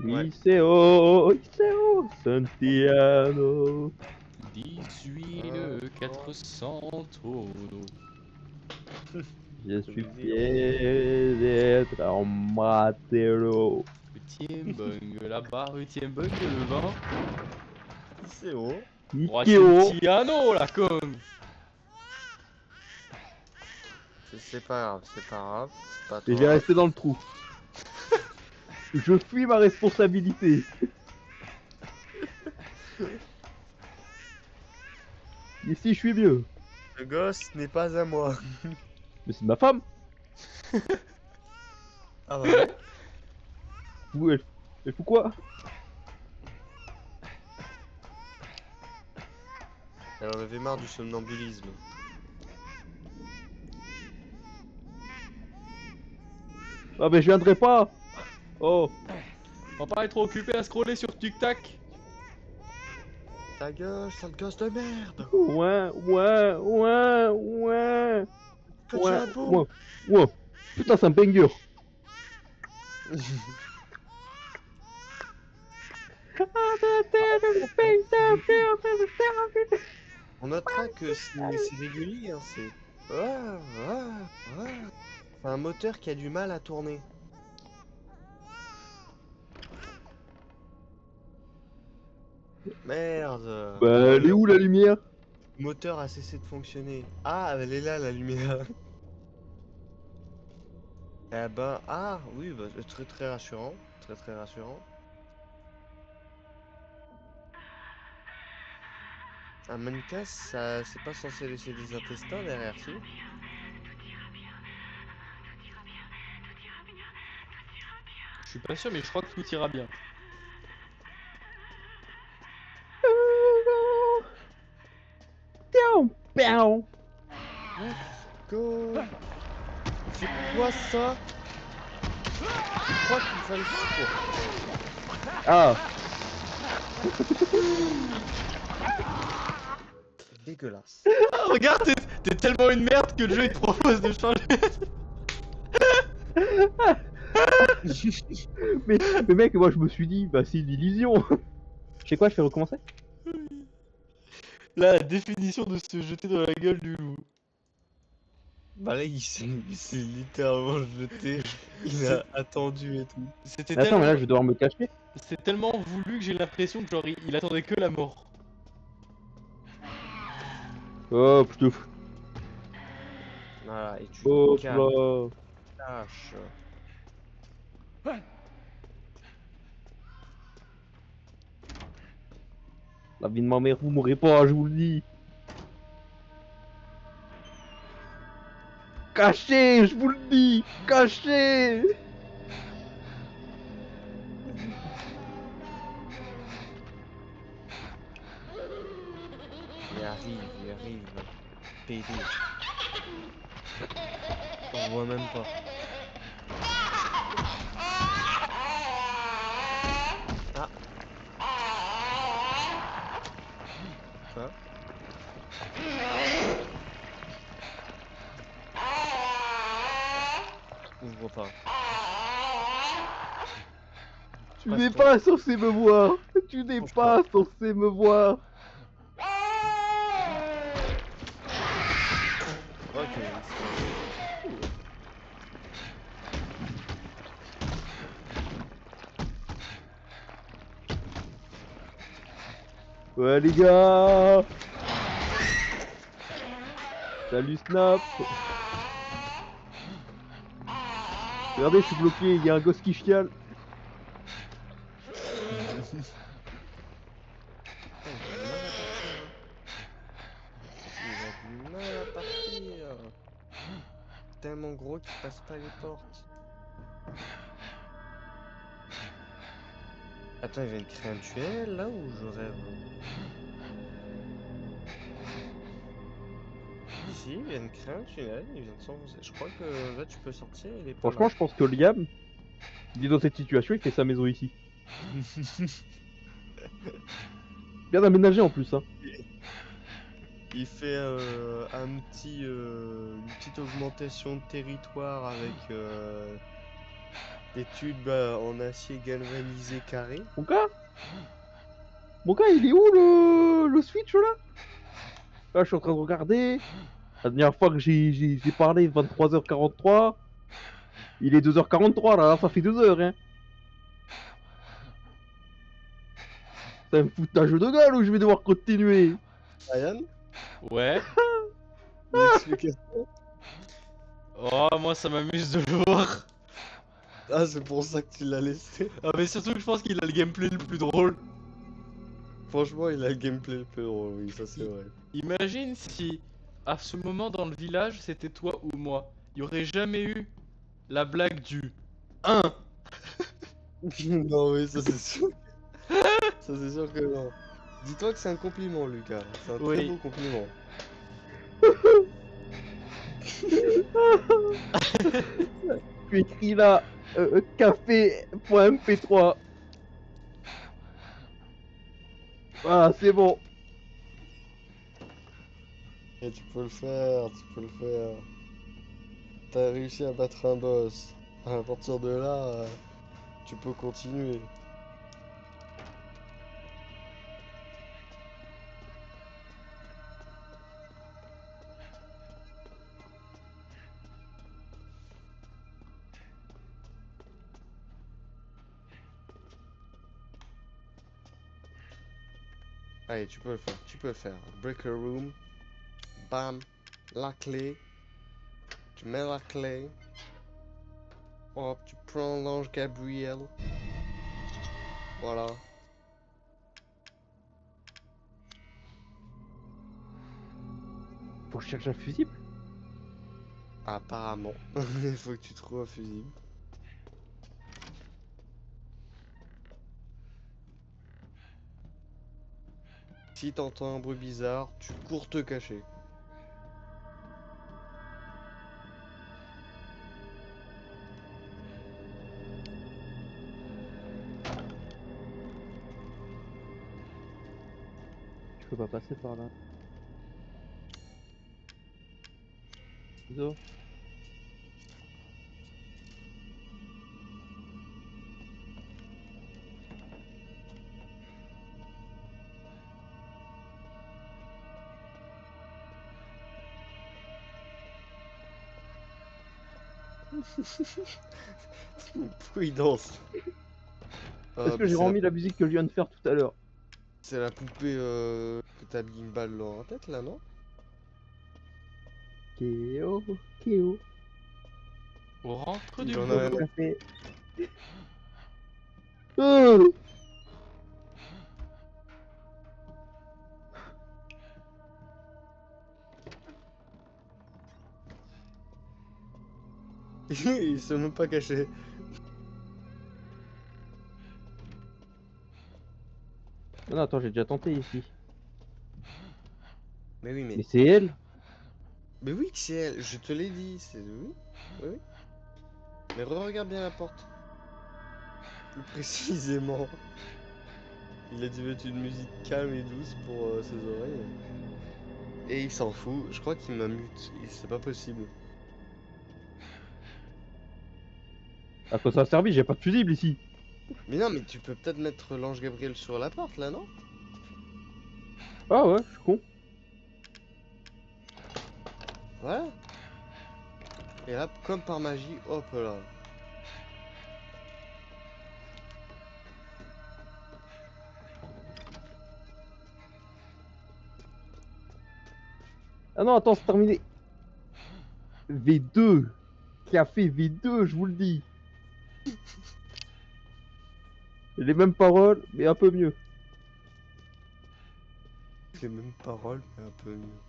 Ouais. Iseo, Iseo, Santiano. 18 400 tonneaux. Je suis fier d'être un matelot. Rutier bung là-bas, rutier bung le vent. C'est haut. Ikeo. Tiano la con. C'est pas grave, c'est pas grave. C'est pas Et toi. j'ai resté dans le trou. Je fuis ma responsabilité. Ici, je suis mieux. Le gosse n'est pas à moi. Mais c'est ma femme. Ah bah ouais. Vous, elle fout quoi? Elle en avait marre du somnambulisme. Ah, mais je viendrai pas. Oh, On va pas être trop occupé à scroller sur TikTok. Ta gueule, sale gosse de merde. ouais, ouais, ouais, ouais. Que tu Ouais, as beau. ouais, ouais. Putain, c'est un banger. On notera que c'est régulier, hein, c'est. C'est un moteur qui a du mal à tourner. Merde. Bah, elle est où la lumière? Le moteur a cessé de fonctionner. Ah, elle est là la lumière. Eh ben, ah oui, bah, très très rassurant. Très très rassurant. Un mannequin, ça, c'est pas censé laisser des intestins derrière, si? Je suis pas sûr, mais je crois que tout ira bien. Piao. Let's go. C'est quoi ça? Je crois qu'il fallait faire quoi? Ah, Dégueulasse. Ah, regarde, t'es tellement une merde que le jeu il te propose de changer. mais mec, moi je me suis dit, bah c'est une illusion. Je sais quoi, je fais recommencer? Là, la définition de se jeter dans la gueule du loup. Bah là, il s'est littéralement jeté. Il a attendu et tout. C'était Mais attends, mais tellement, là je vais devoir me cacher. c'est tellement voulu que j'ai l'impression que genre il attendait que la mort. Hop, je te fous. Voilà, et tu Hop caches. là. La vie de ma mère, vous mourrez pas, je vous le dis. Cachez, je vous le dis, cachez. Il arrive. PD. On voit même pas. Ah. Quoi? Ouvre pas. Tu n'es pas censé me voir. Tu n'es pas censé me voir. Ok. Ouais les gars. Salut Snap. Regardez, je suis bloqué, il y a un gosse qui chiale. Il a du mal à partir. Tellement gros qu'il passe pas les portes. Attends, il vient de créer un tunnel là ou je rêve? Si, il vient de créer un tunnel, il vient de s'enfoncer. Je crois que là tu peux sortir, il est pas Franchement, je pense que Liam, il est dans cette situation, il fait sa maison ici. Bien aménagé en plus, hein. Il fait une petite augmentation de territoire avec des tubes en acier galvanisé carré. Mon gars, il est où le Switch là? Là, je suis en train de regarder. La dernière fois que j'ai parlé, 23h43. Il est 2h43 là, ça fait 2 heures, hein. C'est un foutage de gueule ou je vais devoir continuer? Ryan, Ouais. une explication? Oh, moi ça m'amuse de le voir. Ah, c'est pour ça que tu l'as laissé. Ah, mais surtout que je pense qu'il a le gameplay le plus drôle. Franchement, il a le gameplay le plus drôle, oui, ça c'est vrai. Imagine si, à ce moment dans le village, c'était toi ou moi. Il y aurait jamais eu la blague du 1. Non, oui, ça c'est sûr. Ça c'est sûr que non. Dis-toi que c'est un compliment, Lucas. C'est un très Oui. beau compliment. Tu écris là, café.mp3. Voilà, c'est bon. Et tu peux le faire, tu peux le faire. T'as réussi à battre un boss. À partir de là, tu peux continuer. Allez, tu peux le faire, tu peux le faire. Breaker room. Bam. La clé. Tu mets la clé. Hop, tu prends l'ange Gabriel. Voilà. faut que je cherche un fusible. Apparemment. Il faut que tu trouves un fusible. Si t'entends un bruit bizarre, tu cours te cacher. Je peux pas passer par là. Zo. Pourquoi il danse? Est-ce que j'ai remis la musique que je viens de faire tout à l'heure? C'est la poupée que t'as mis une balle dans la tête là, non? Kéo, Kéo. On rentre Il du en a un boulot. Café. Oh Il s'est même pas caché. non, attends, j'ai déjà tenté ici. Mais oui, Mais c'est elle? Mais oui que c'est elle, je te l'ai dit, c'est oui. Oui, oui. Mais regarde bien la porte. Plus précisément. Il a dû mettre une musique calme et douce pour ses oreilles. Et il s'en fout, je crois qu'il m'a mute, c'est pas possible. À quoi ça a servi? J'ai pas de fusible ici. Mais non, mais tu peux peut-être mettre l'ange Gabriel sur la porte là, non? Ah ouais, je suis con. Voilà. Et là, comme par magie, hop là. Ah non, attends, c'est terminé. V2. Café V2, je vous le dis. Les mêmes paroles, mais un peu mieux. Les mêmes paroles, mais un peu mieux.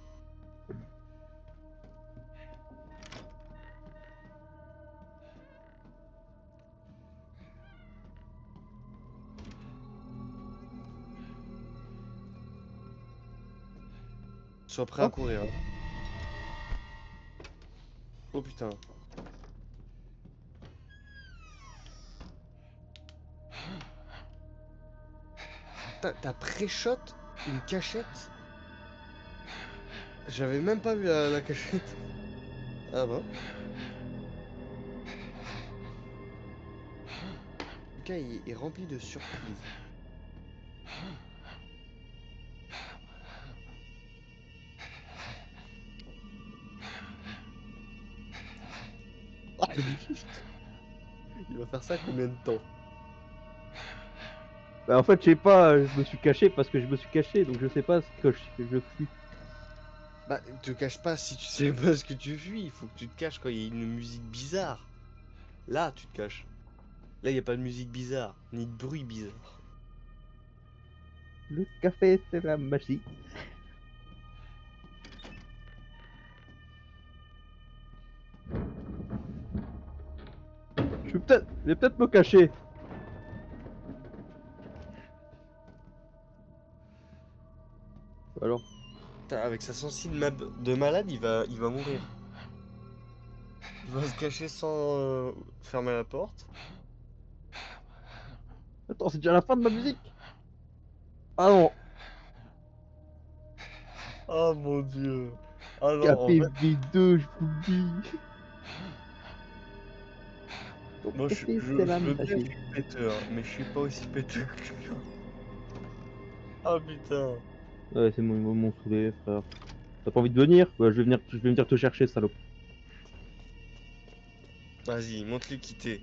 Sois prêt à Oh. courir. Hein. Oh putain. T'as pré-shot une cachette? J'avais même pas vu la cachette. Ah bon? Le gars il est rempli de surprises. Il va faire ça combien de temps? Bah en fait, je sais pas, je me suis caché parce que je me suis caché, donc je sais pas ce que je fuis. Bah, te cache pas si tu sais pas ce que tu fuis, il faut que tu te caches quand il y a une musique bizarre. Là, tu te caches. Là, il y a pas de musique bizarre, ni de bruit bizarre. Le café, c'est la magie. Je vais peut-être me cacher. Alors, Putain, avec sa sensible de malade, il va mourir. Il va se cacher sans fermer la porte. attends, c'est déjà la fin de ma musique. Ah non, Oh mon dieu. Ah non, en café fait, V2, je vous le dis. Le moi café, je c'est la veux bien que je magie. suis péteur, mais je suis pas aussi péteur que lui. Ah putain. Ouais, c'est mon saoulé, frère. T'as pas envie de venir? Bah, je vais venir te chercher, salope. Vas-y, montre-lui qui t'es.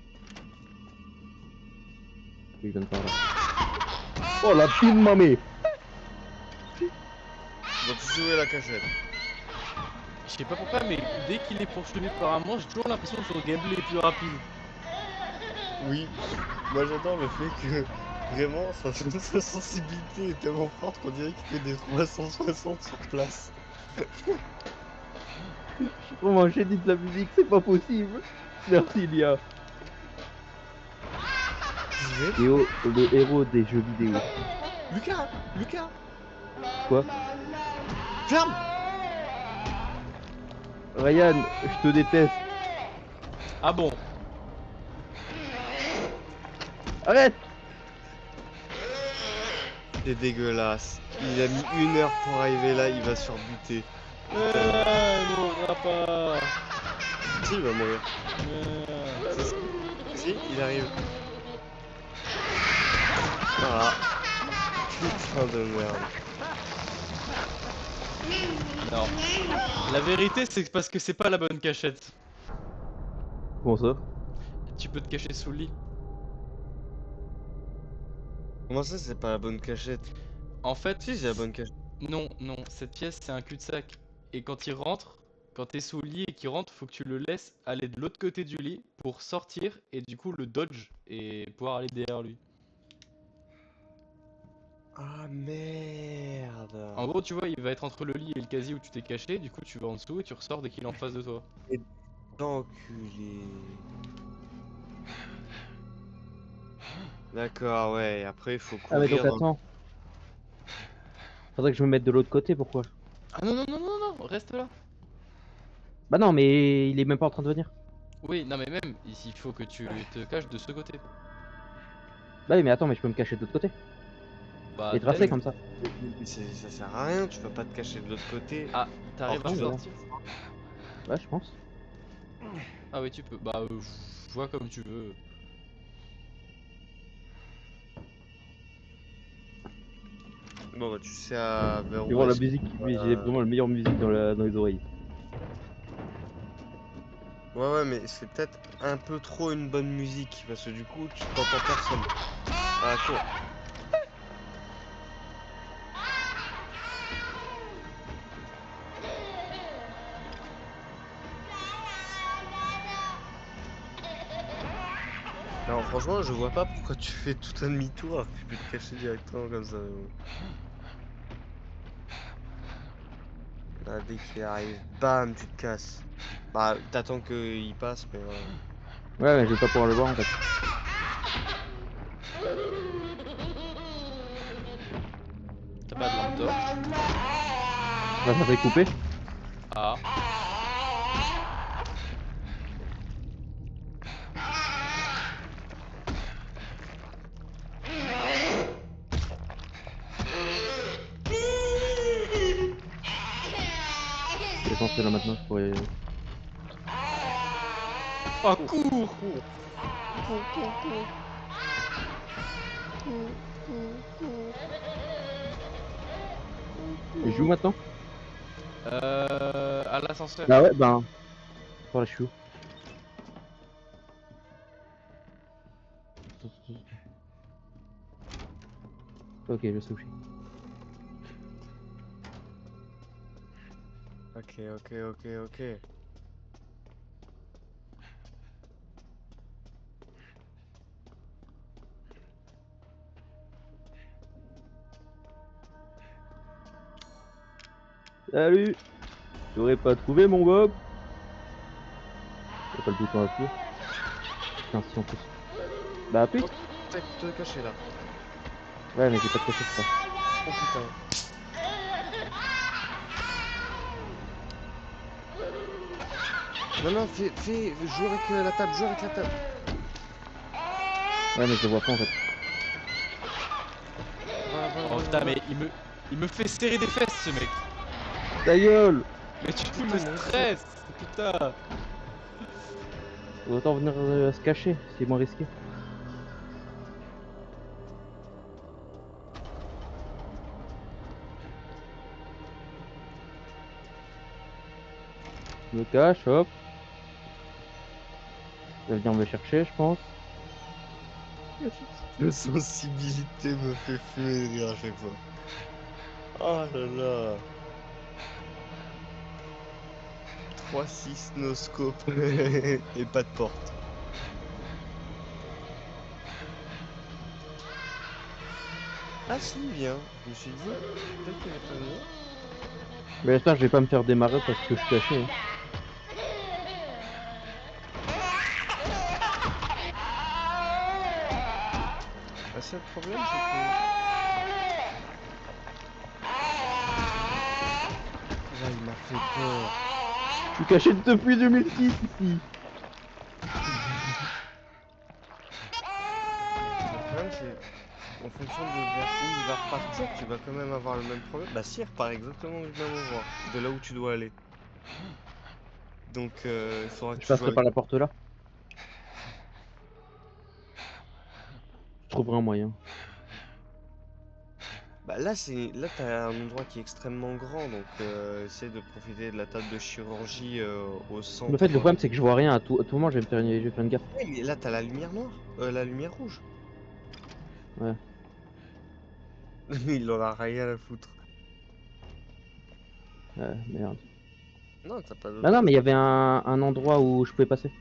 Il vient de par là. Oh la pine mamée! Donc tu jouer la cachette. Je sais pas pourquoi, mais dès qu'il est poursuivi par un monstre, j'ai toujours l'impression que son gameplay est plus rapide. Oui, moi j'adore le fait que vraiment sa sensibilité est tellement forte qu'on dirait qu'il fait des 360 sur place. Je suis vraiment gêné de la musique, c'est pas possible. Merci Lia. J'y vais. Léo, le héros des jeux vidéo. Lucas, Lucas, Quoi? ferme. Ryan, je te déteste. Ah bon? Arrête! C'est dégueulasse. Il a mis 1 heure pour arriver là, il va se faire buter. Il mourra pas. Si, il va mourir. Si, il arrive. Voilà. Putain de merde. Non. La vérité, c'est parce que c'est pas la bonne cachette. Comment ça? Tu peux te cacher sous le lit. Comment ça, c'est pas la bonne cachette? En fait, Si, c'est la bonne cachette. non, cette pièce c'est un cul-de-sac. Et quand il rentre, quand t'es sous le lit et qu'il rentre, faut que tu le laisses aller de l'autre côté du lit pour sortir et du coup le dodge et pouvoir aller derrière lui. Ah merde. En gros, tu vois, il va être entre le lit et le casier où tu t'es caché, du coup tu vas en dessous et tu ressors dès qu'il est en face de toi. Enculé. D'accord, ouais, et après il faut Ah mais courir donc dans attends. Faudrait que je me mette de l'autre côté, pourquoi? Ah non, non, non, non, non, reste là. Bah non, mais il est même pas en train de venir. Oui, non mais même, ici il faut que tu te caches de ce côté. Bah oui, mais attends, mais je peux me cacher de l'autre côté. Bah, Et tracer peut-être. comme ça. Ça sert à rien, tu peux pas te cacher de l'autre côté. Ah, t'arrives à Alors, sortir? Ouais, je pense. Ah oui, tu peux. Bah, je vois comme tu veux. Bon bah tu sais à vers Tu où vois la est-ce musique, j'ai vraiment la meilleure musique dans les oreilles. Ouais ouais mais c'est peut-être un peu trop une bonne musique parce que du coup tu t'entends personne. Ah cours. Non franchement je vois pas pourquoi tu fais tout un demi-tour alors que tu peux te cacher directement comme ça. Là, dès qu'il arrive, bam tu te casses. Bah t'attends qu'il passe mais voilà. Ouais, mais je vais pas pouvoir le voir en fait. T'as pas de lampe torche? Là, ça fait couper. Ah. Il est censé là maintenant, je pourrais. Oh, cours! Et je joue maintenant? À l'ascenseur. Bah ouais, ben. Attends, là je suis où? Ok, je sais où je suis. Ok. Salut! T'aurais pas trouvé mon Bob? Y'a pas le bouton à appuyer. Putain, si en plus. Bah appuie! Tac, te cacher là. Ouais, mais j'ai pas de cachet, je crois. Oh putain. Non, joue avec la table, joue avec la table. Ouais, mais je le vois pas en fait. Oh putain, mais il me fait serrer des fesses ce mec. Ta gueule! Mais tu me stresses, putain. Autant venir se cacher, c'est moins risqué. Je me cache, hop. Il va venir me chercher, je pense. La sensibilité me fait fumer de rire à chaque fois. Oh là là. 3-6 noscope et pas de porte. Ah si, il vient. Je me suis dit, peut-être qu'il va pas venir. Mais j'espère que je vais pas me faire démarrer parce que je suis caché. Hein. Bah, c'est le problème, c'est que... Là, il m'a fait peur. Je suis caché depuis 2006 ici. Le problème, c'est... En fonction de vers où il va repartir, tu vas quand même avoir le même problème. Bah si, il repart exactement du même endroit, de là où tu dois aller. Donc, il faudra que Je tu joues passerai avec... par la porte là. Je trouverai un moyen. Bah là, t'as un endroit qui est extrêmement grand, donc essaie de profiter de la table de chirurgie au centre. En fait, le problème, c'est que je vois rien. À tout moment, je vais faire une gaffe. Ouais, mais là, t'as la lumière noire, la lumière rouge. Ouais. Il en a rien à foutre. Merde. Non, t'as pas d'autre. Ah non, mais il y avait un endroit où je pouvais passer.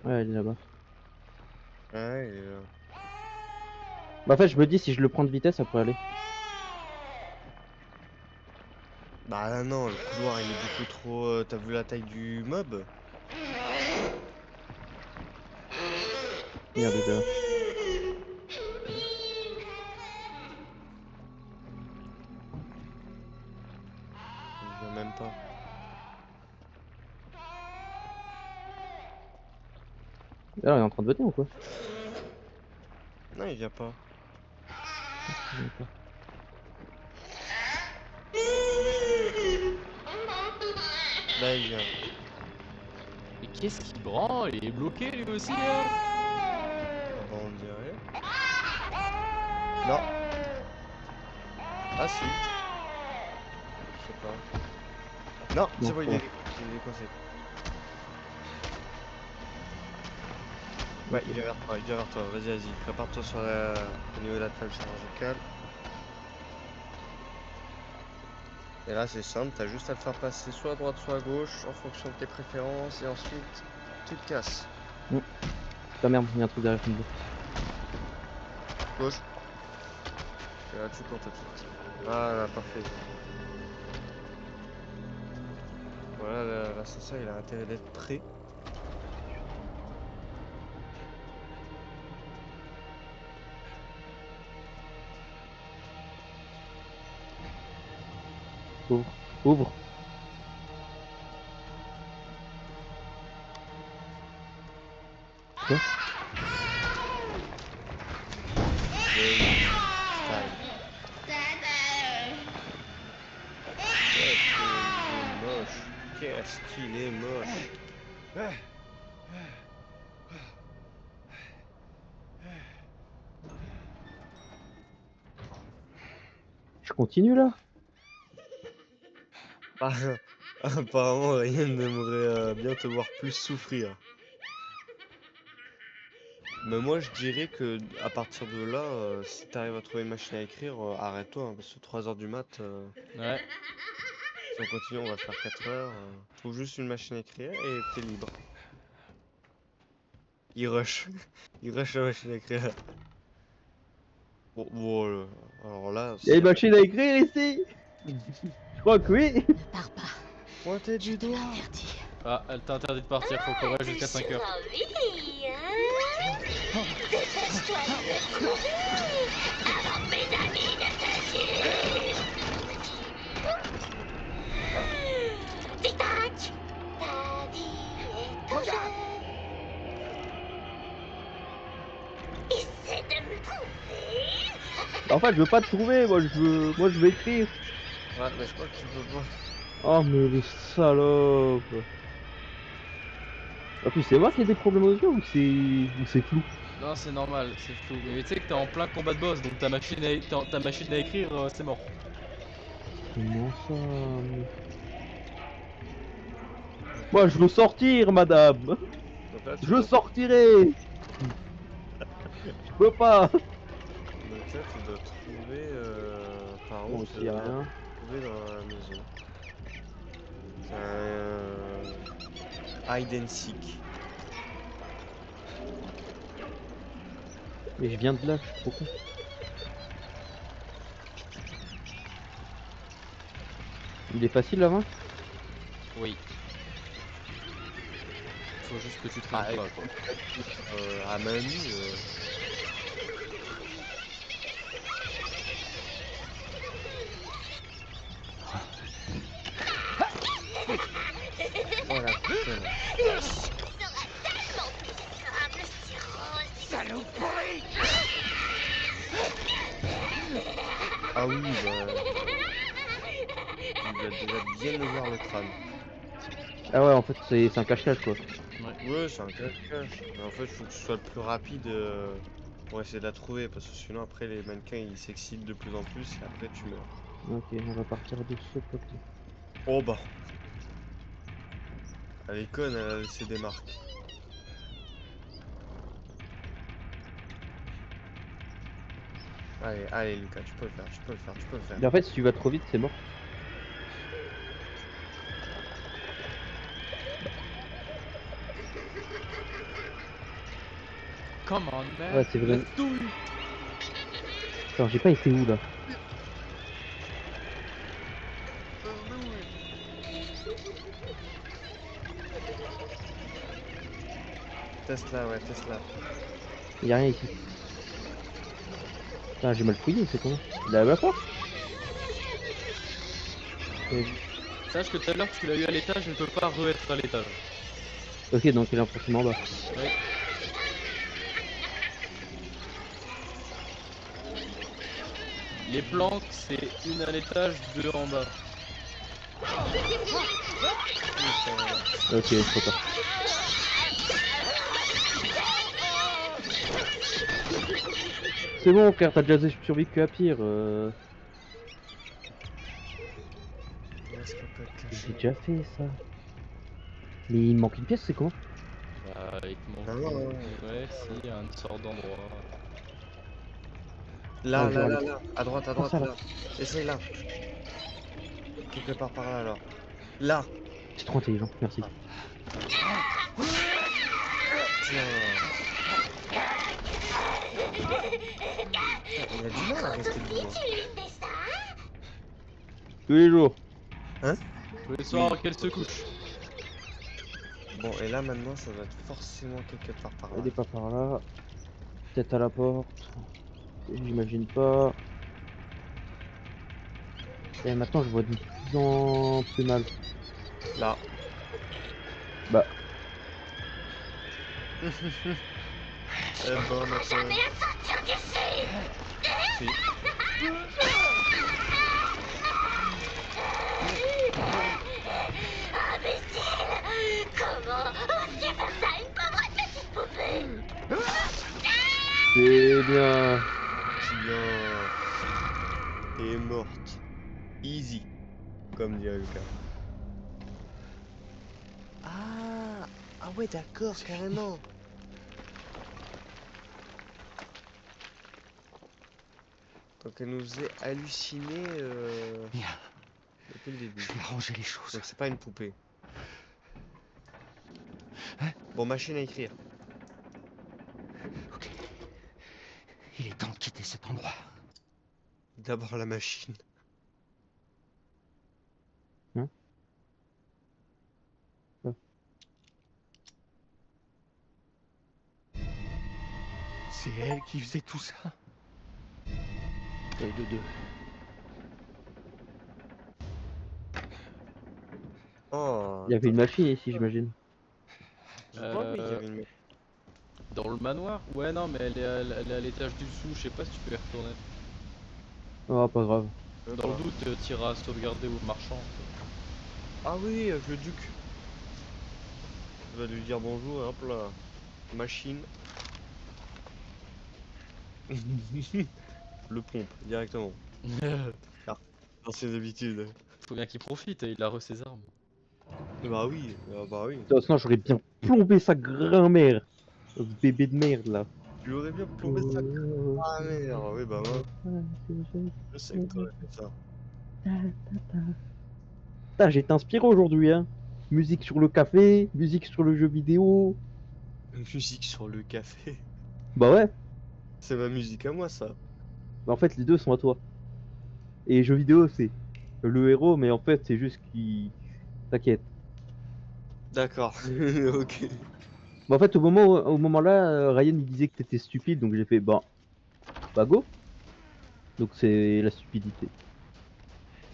Ouais, elle est là-bas. Ouais, Bah, en fait, je me dis, si je le prends de vitesse, ça pourrait aller. Bah là, non, le couloir il est beaucoup trop. T'as vu la taille du mob? Merde, il est là. Il vient même pas. Alors, il est en train de venir ou quoi? Non, il vient pas. Il vient pas. Là, il vient. Et qu'est-ce qui branle? Il est bloqué lui aussi là? Ah bah, on dirait. Non. Ah si. Je sais pas. Non, c'est Non, bon, il ouais. est coincé. Ouais, il vient vers toi, il vient vers toi. Vas-y, vas-y. Prépare-toi sur au niveau de la table chirurgicale. Et là, c'est simple, t'as juste à le faire passer soit à droite, soit à gauche, en fonction de tes préférences, et ensuite, tu te casses. Putain, merde, il y a un truc derrière moi. Gauche. Et là, tu cours tout de suite. Voilà, parfait. Voilà, l'ascenseur, il a intérêt d'être prêt. Ouvre. Ouvre. Quoi? Qu'est-ce qu'il est moche. Je continue là? Ah, apparemment, rien n'aimerait bien te voir plus souffrir. Mais moi, je dirais que à partir de là, si t'arrives à trouver une machine à écrire, arrête-toi, hein, parce que 3h du mat, Ouais. si on continue, on va faire 4h. Trouve juste une machine à écrire et t'es libre. Il rush. Il rush la machine à écrire. Bon, alors là, Il y a une machine à écrire ici? Je crois que oui. Ne pars pas. pointez du doigt. Interdit. Ah, elle t'a interdit de partir, faut qu'on reste jusqu'à 5h. En fait, je veux pas te trouver, moi je veux écrire. Ouais, mais je crois que tu peux pas. Oh, mais les salopes. En plus, c'est moi qui ai des problèmes aux yeux ou c'est flou? Non, c'est normal, c'est flou. Mais tu sais que t'es en plein combat de boss, donc ta machine ta machine à écrire, c'est mort. Comment ça? Moi, je veux sortir, madame. Donc là, tu Je dois- sortirai. Je peux pas. Donc là, tu dois trouver. Par Bon, contre, s'il y a rien. trouver dans la maison. C'est un hide and seek. Mais je viens de là, je suis trop con. Il est facile là-bas? Oui. Faut juste que tu te Ah, rendes pas, quoi. à main nue. Oh la putain. Ah oui, bah. Il va déjà bien le voir le crâne. Ah ouais, en fait, c'est un cache-cache quoi. Ouais, c'est un cache-cache. Mais en fait, il faut que ce soit le plus rapide pour essayer de la trouver. Parce que sinon, après, les mannequins ils s'excitent de plus en plus et après, tu meurs. Ok, on va partir de ce côté. Oh bah. Elle est conne, elle a laissé des marques. Allez, allez, Lucas, tu peux le faire, tu peux le faire, tu peux le faire. Mais en fait, si tu vas trop vite, c'est mort. Come on, man. Ouais, c'est vrai. Let's do it. Attends, j'ai pas été où là? Tesla, ouais, Tesla. Y'a rien ici. Putain, j'ai mal fouillé, c'est comment? Il est à la porte? Sache que tout à l'heure, tu l'as eu à l'étage, il ne peut pas re-être à l'étage. Ok, donc il est forcément en bas. Oui. Les planques, c'est une à l'étage, deux en bas. Ok, trop tard. C'est bon frère, t'as déjà survécu à pire. Est-ce qu'on peut être J'ai caché? déjà fait ça. Mais il me manque une pièce, c'est comment? Bah, il te manque. Ah non, non, Ouais, si, il y a une sorte d'endroit. Là, Ah, là, genre, là, là, à droite, ça, là. là. Essaye là. Quelque part par là, alors. Là. C'est trop intelligent, merci. Tiens. Il a du mal à rester debout. Tous les jours. Tous les soirs, qu'elle se couche. Bon, et là maintenant, ça doit être forcément quelque part par là. Elle est pas par là. Peut-être à la porte. J'imagine pas. Et maintenant, je vois de plus en plus mal. Là. Bah, Eh ben, maintenant. Si. Comment oses-tu faire ça à une pauvre petite poupée? c'est bien. Bien. Et morte. Easy. Comme dirait Lucas. Ah ouais, d'accord, carrément. Donc elle nous faisait halluciner Bien, depuis le début. je vais arranger les choses. Donc c'est pas une poupée. Hein? Bon, machine à écrire. Ok. Il est temps de quitter cet endroit. D'abord la machine. Hein? Oh. C'est elle qui faisait tout ça. Et de deux. Oh. Il y avait une machine ici, j'imagine. Je crois oui, qu'il y avait une... Dans le manoir? Ouais, non, mais elle est à l'étage du dessous, je sais pas si tu peux y retourner. Oh, pas grave. Dans le doute, t'iras sauvegarder au marchand. Ah oui, avec le duc. Tu vas lui dire bonjour et hop là. Machine. Le pompe, directement. Dans ses habitudes. Faut bien qu'il profite, il a re ses armes. Bah oui, bah oui. De toute façon, j'aurais bien plombé sa grand-mère. Ce bébé de merde là. Tu aurais bien plombé ça. Ah merde, oui bah ouais. Je sais que t'aurais fait ça. Putain, j'ai été inspiré aujourd'hui, hein. Musique sur le café, musique sur le jeu vidéo. Musique sur le café. Bah ouais. C'est ma musique à moi, ça. Bah, en fait, les deux sont à toi. Et jeux vidéo, c'est le héros, mais en fait, c'est juste qu'il. T'inquiète. D'accord. Ok. Bah, en fait, au moment là, Ryan il disait que t'étais stupide, donc j'ai fait bah go. Donc c'est la stupidité.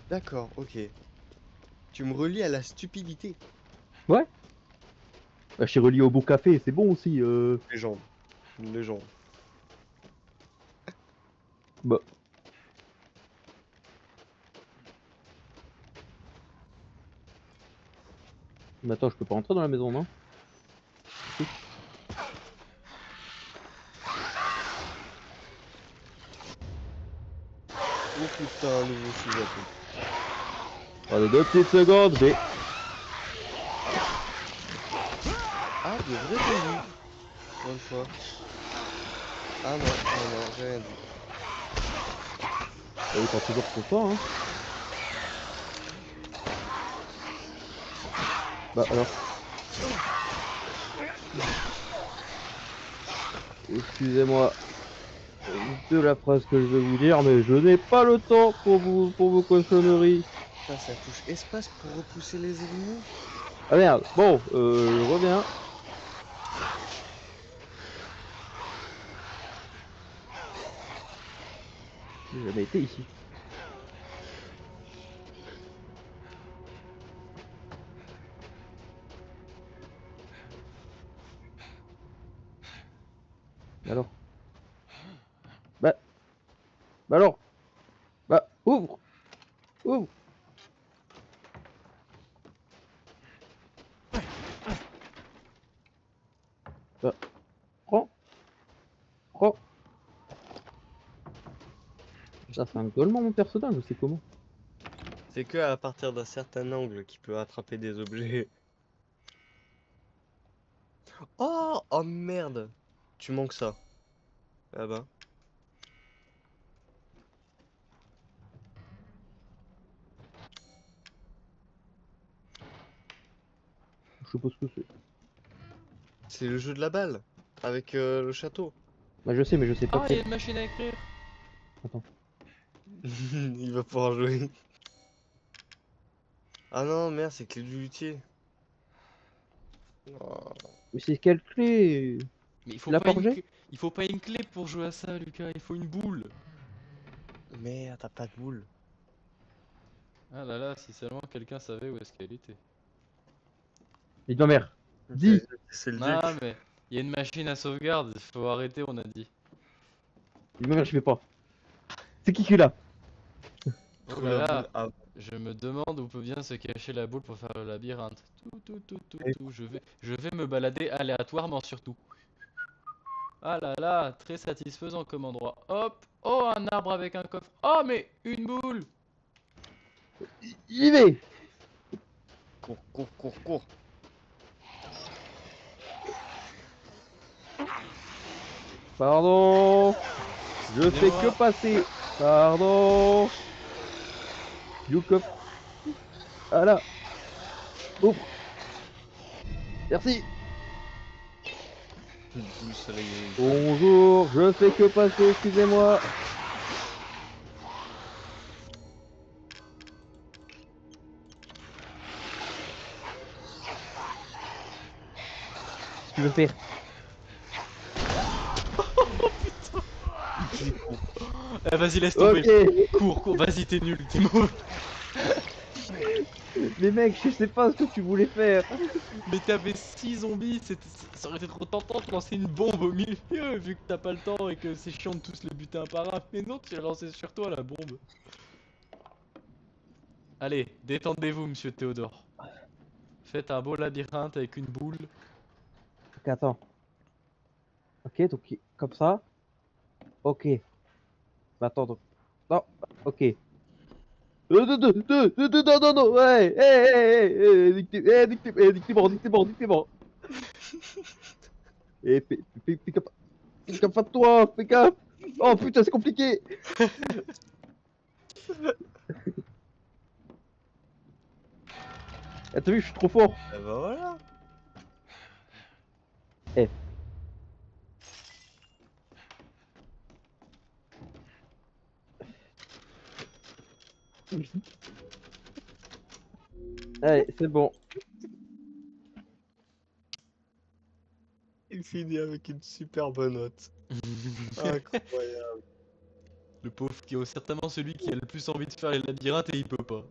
D'accord, ok. Tu me relis à la stupidité. Ouais. Bah, je suis relié au bon café, c'est bon aussi. Légende. Une légende. Bah. Mais attends, je peux pas rentrer dans la maison, non? Oh putain, un nouveau sous-jacob. Attendez 2 petites secondes, j'ai. Ah, de vrais zombies. Pour une fois. Ah non, non, non, j'ai rien dit. Bah, il part toujours pour toi, hein. Bah alors. Excusez-moi de la phrase que je vais vous dire, mais je n'ai pas le temps pour vos cochonneries. Putain, ça touche espace pour repousser les ennemis. Ah merde, bon, je reviens. J'ai jamais été ici. Alors. Bah. Bah alors. Bah, ouvre. Ouvre. Bah, prends. Prends. Ça, c'est un golement mon personnage, je sais comment. C'est que à partir d'un certain angle qu'il peut attraper des objets. Oh, oh merde. Tu manques ça. Ah bah. Je sais pas ce que c'est. C'est le jeu de la balle. Avec le château. Bah, je sais, mais je sais pas Ah, il y a quel. une machine à écrire. Attends. Il va pouvoir jouer. Ah non, merde, c'est clé du luthier. Oh. Mais c'est quelle clé? Mais Tu l'as pas rangé? il faut pas une clé pour jouer à ça, Lucas. Il faut une boule. Merde, t'as pas de boule. Ah là là, si seulement quelqu'un savait où est-ce qu'elle était. Dis ma mère. Dis. C'est le Ah, duc. mais il y a une machine à sauvegarde. Il faut arrêter, on a dit. Dis ma mère, je fais pas. C'est qui là? Oh Trouve là la là, boule. Ah, je me demande où peut bien se cacher la boule pour faire le labyrinthe. Et- Tout. Je vais me balader aléatoirement surtout. Ah là là, très satisfaisant comme endroit. Hop, oh un arbre avec un coffre. Oh mais une boule. J'y vais. cours, cours, cours, cours. Pardon. Je fais que Excusez-moi. passer. Pardon. Youkop. Ah là. Ouvre. Merci. Boule soleil. Bonjour. Je fais que passer. Excusez-moi. Qu'est-ce que tu veux faire? Eh, vas-y, laisse tomber. Ok. Cours, vas-y, t'es nul, t'es mauvais. Mais mec, je sais pas ce que tu voulais faire. Mais t'avais 6 zombies, ça aurait été trop tentant de lancer une bombe au milieu, vu que t'as pas le temps et que c'est chiant de tous les buter un par un. Mais non, tu l'as lancé sur toi la bombe. Allez, détendez-vous, monsieur Théodore. Faites un beau labyrinthe avec une boule. Ok, attends. Ok, donc comme ça. Ok. Bah attends, donc. Non, ok. Non, non, non, ouais, nique tes morts. Eh, fais gaffe à toi, fais gaffe. Oh putain, c'est compliqué. Ah, t'as vu, je suis trop fort. Ah bah voilà. Allez, c'est bon. Il finit avec une superbe note. Incroyable. Le pauvre qui est certainement celui qui a le plus envie de faire les labyrinthes et il peut pas.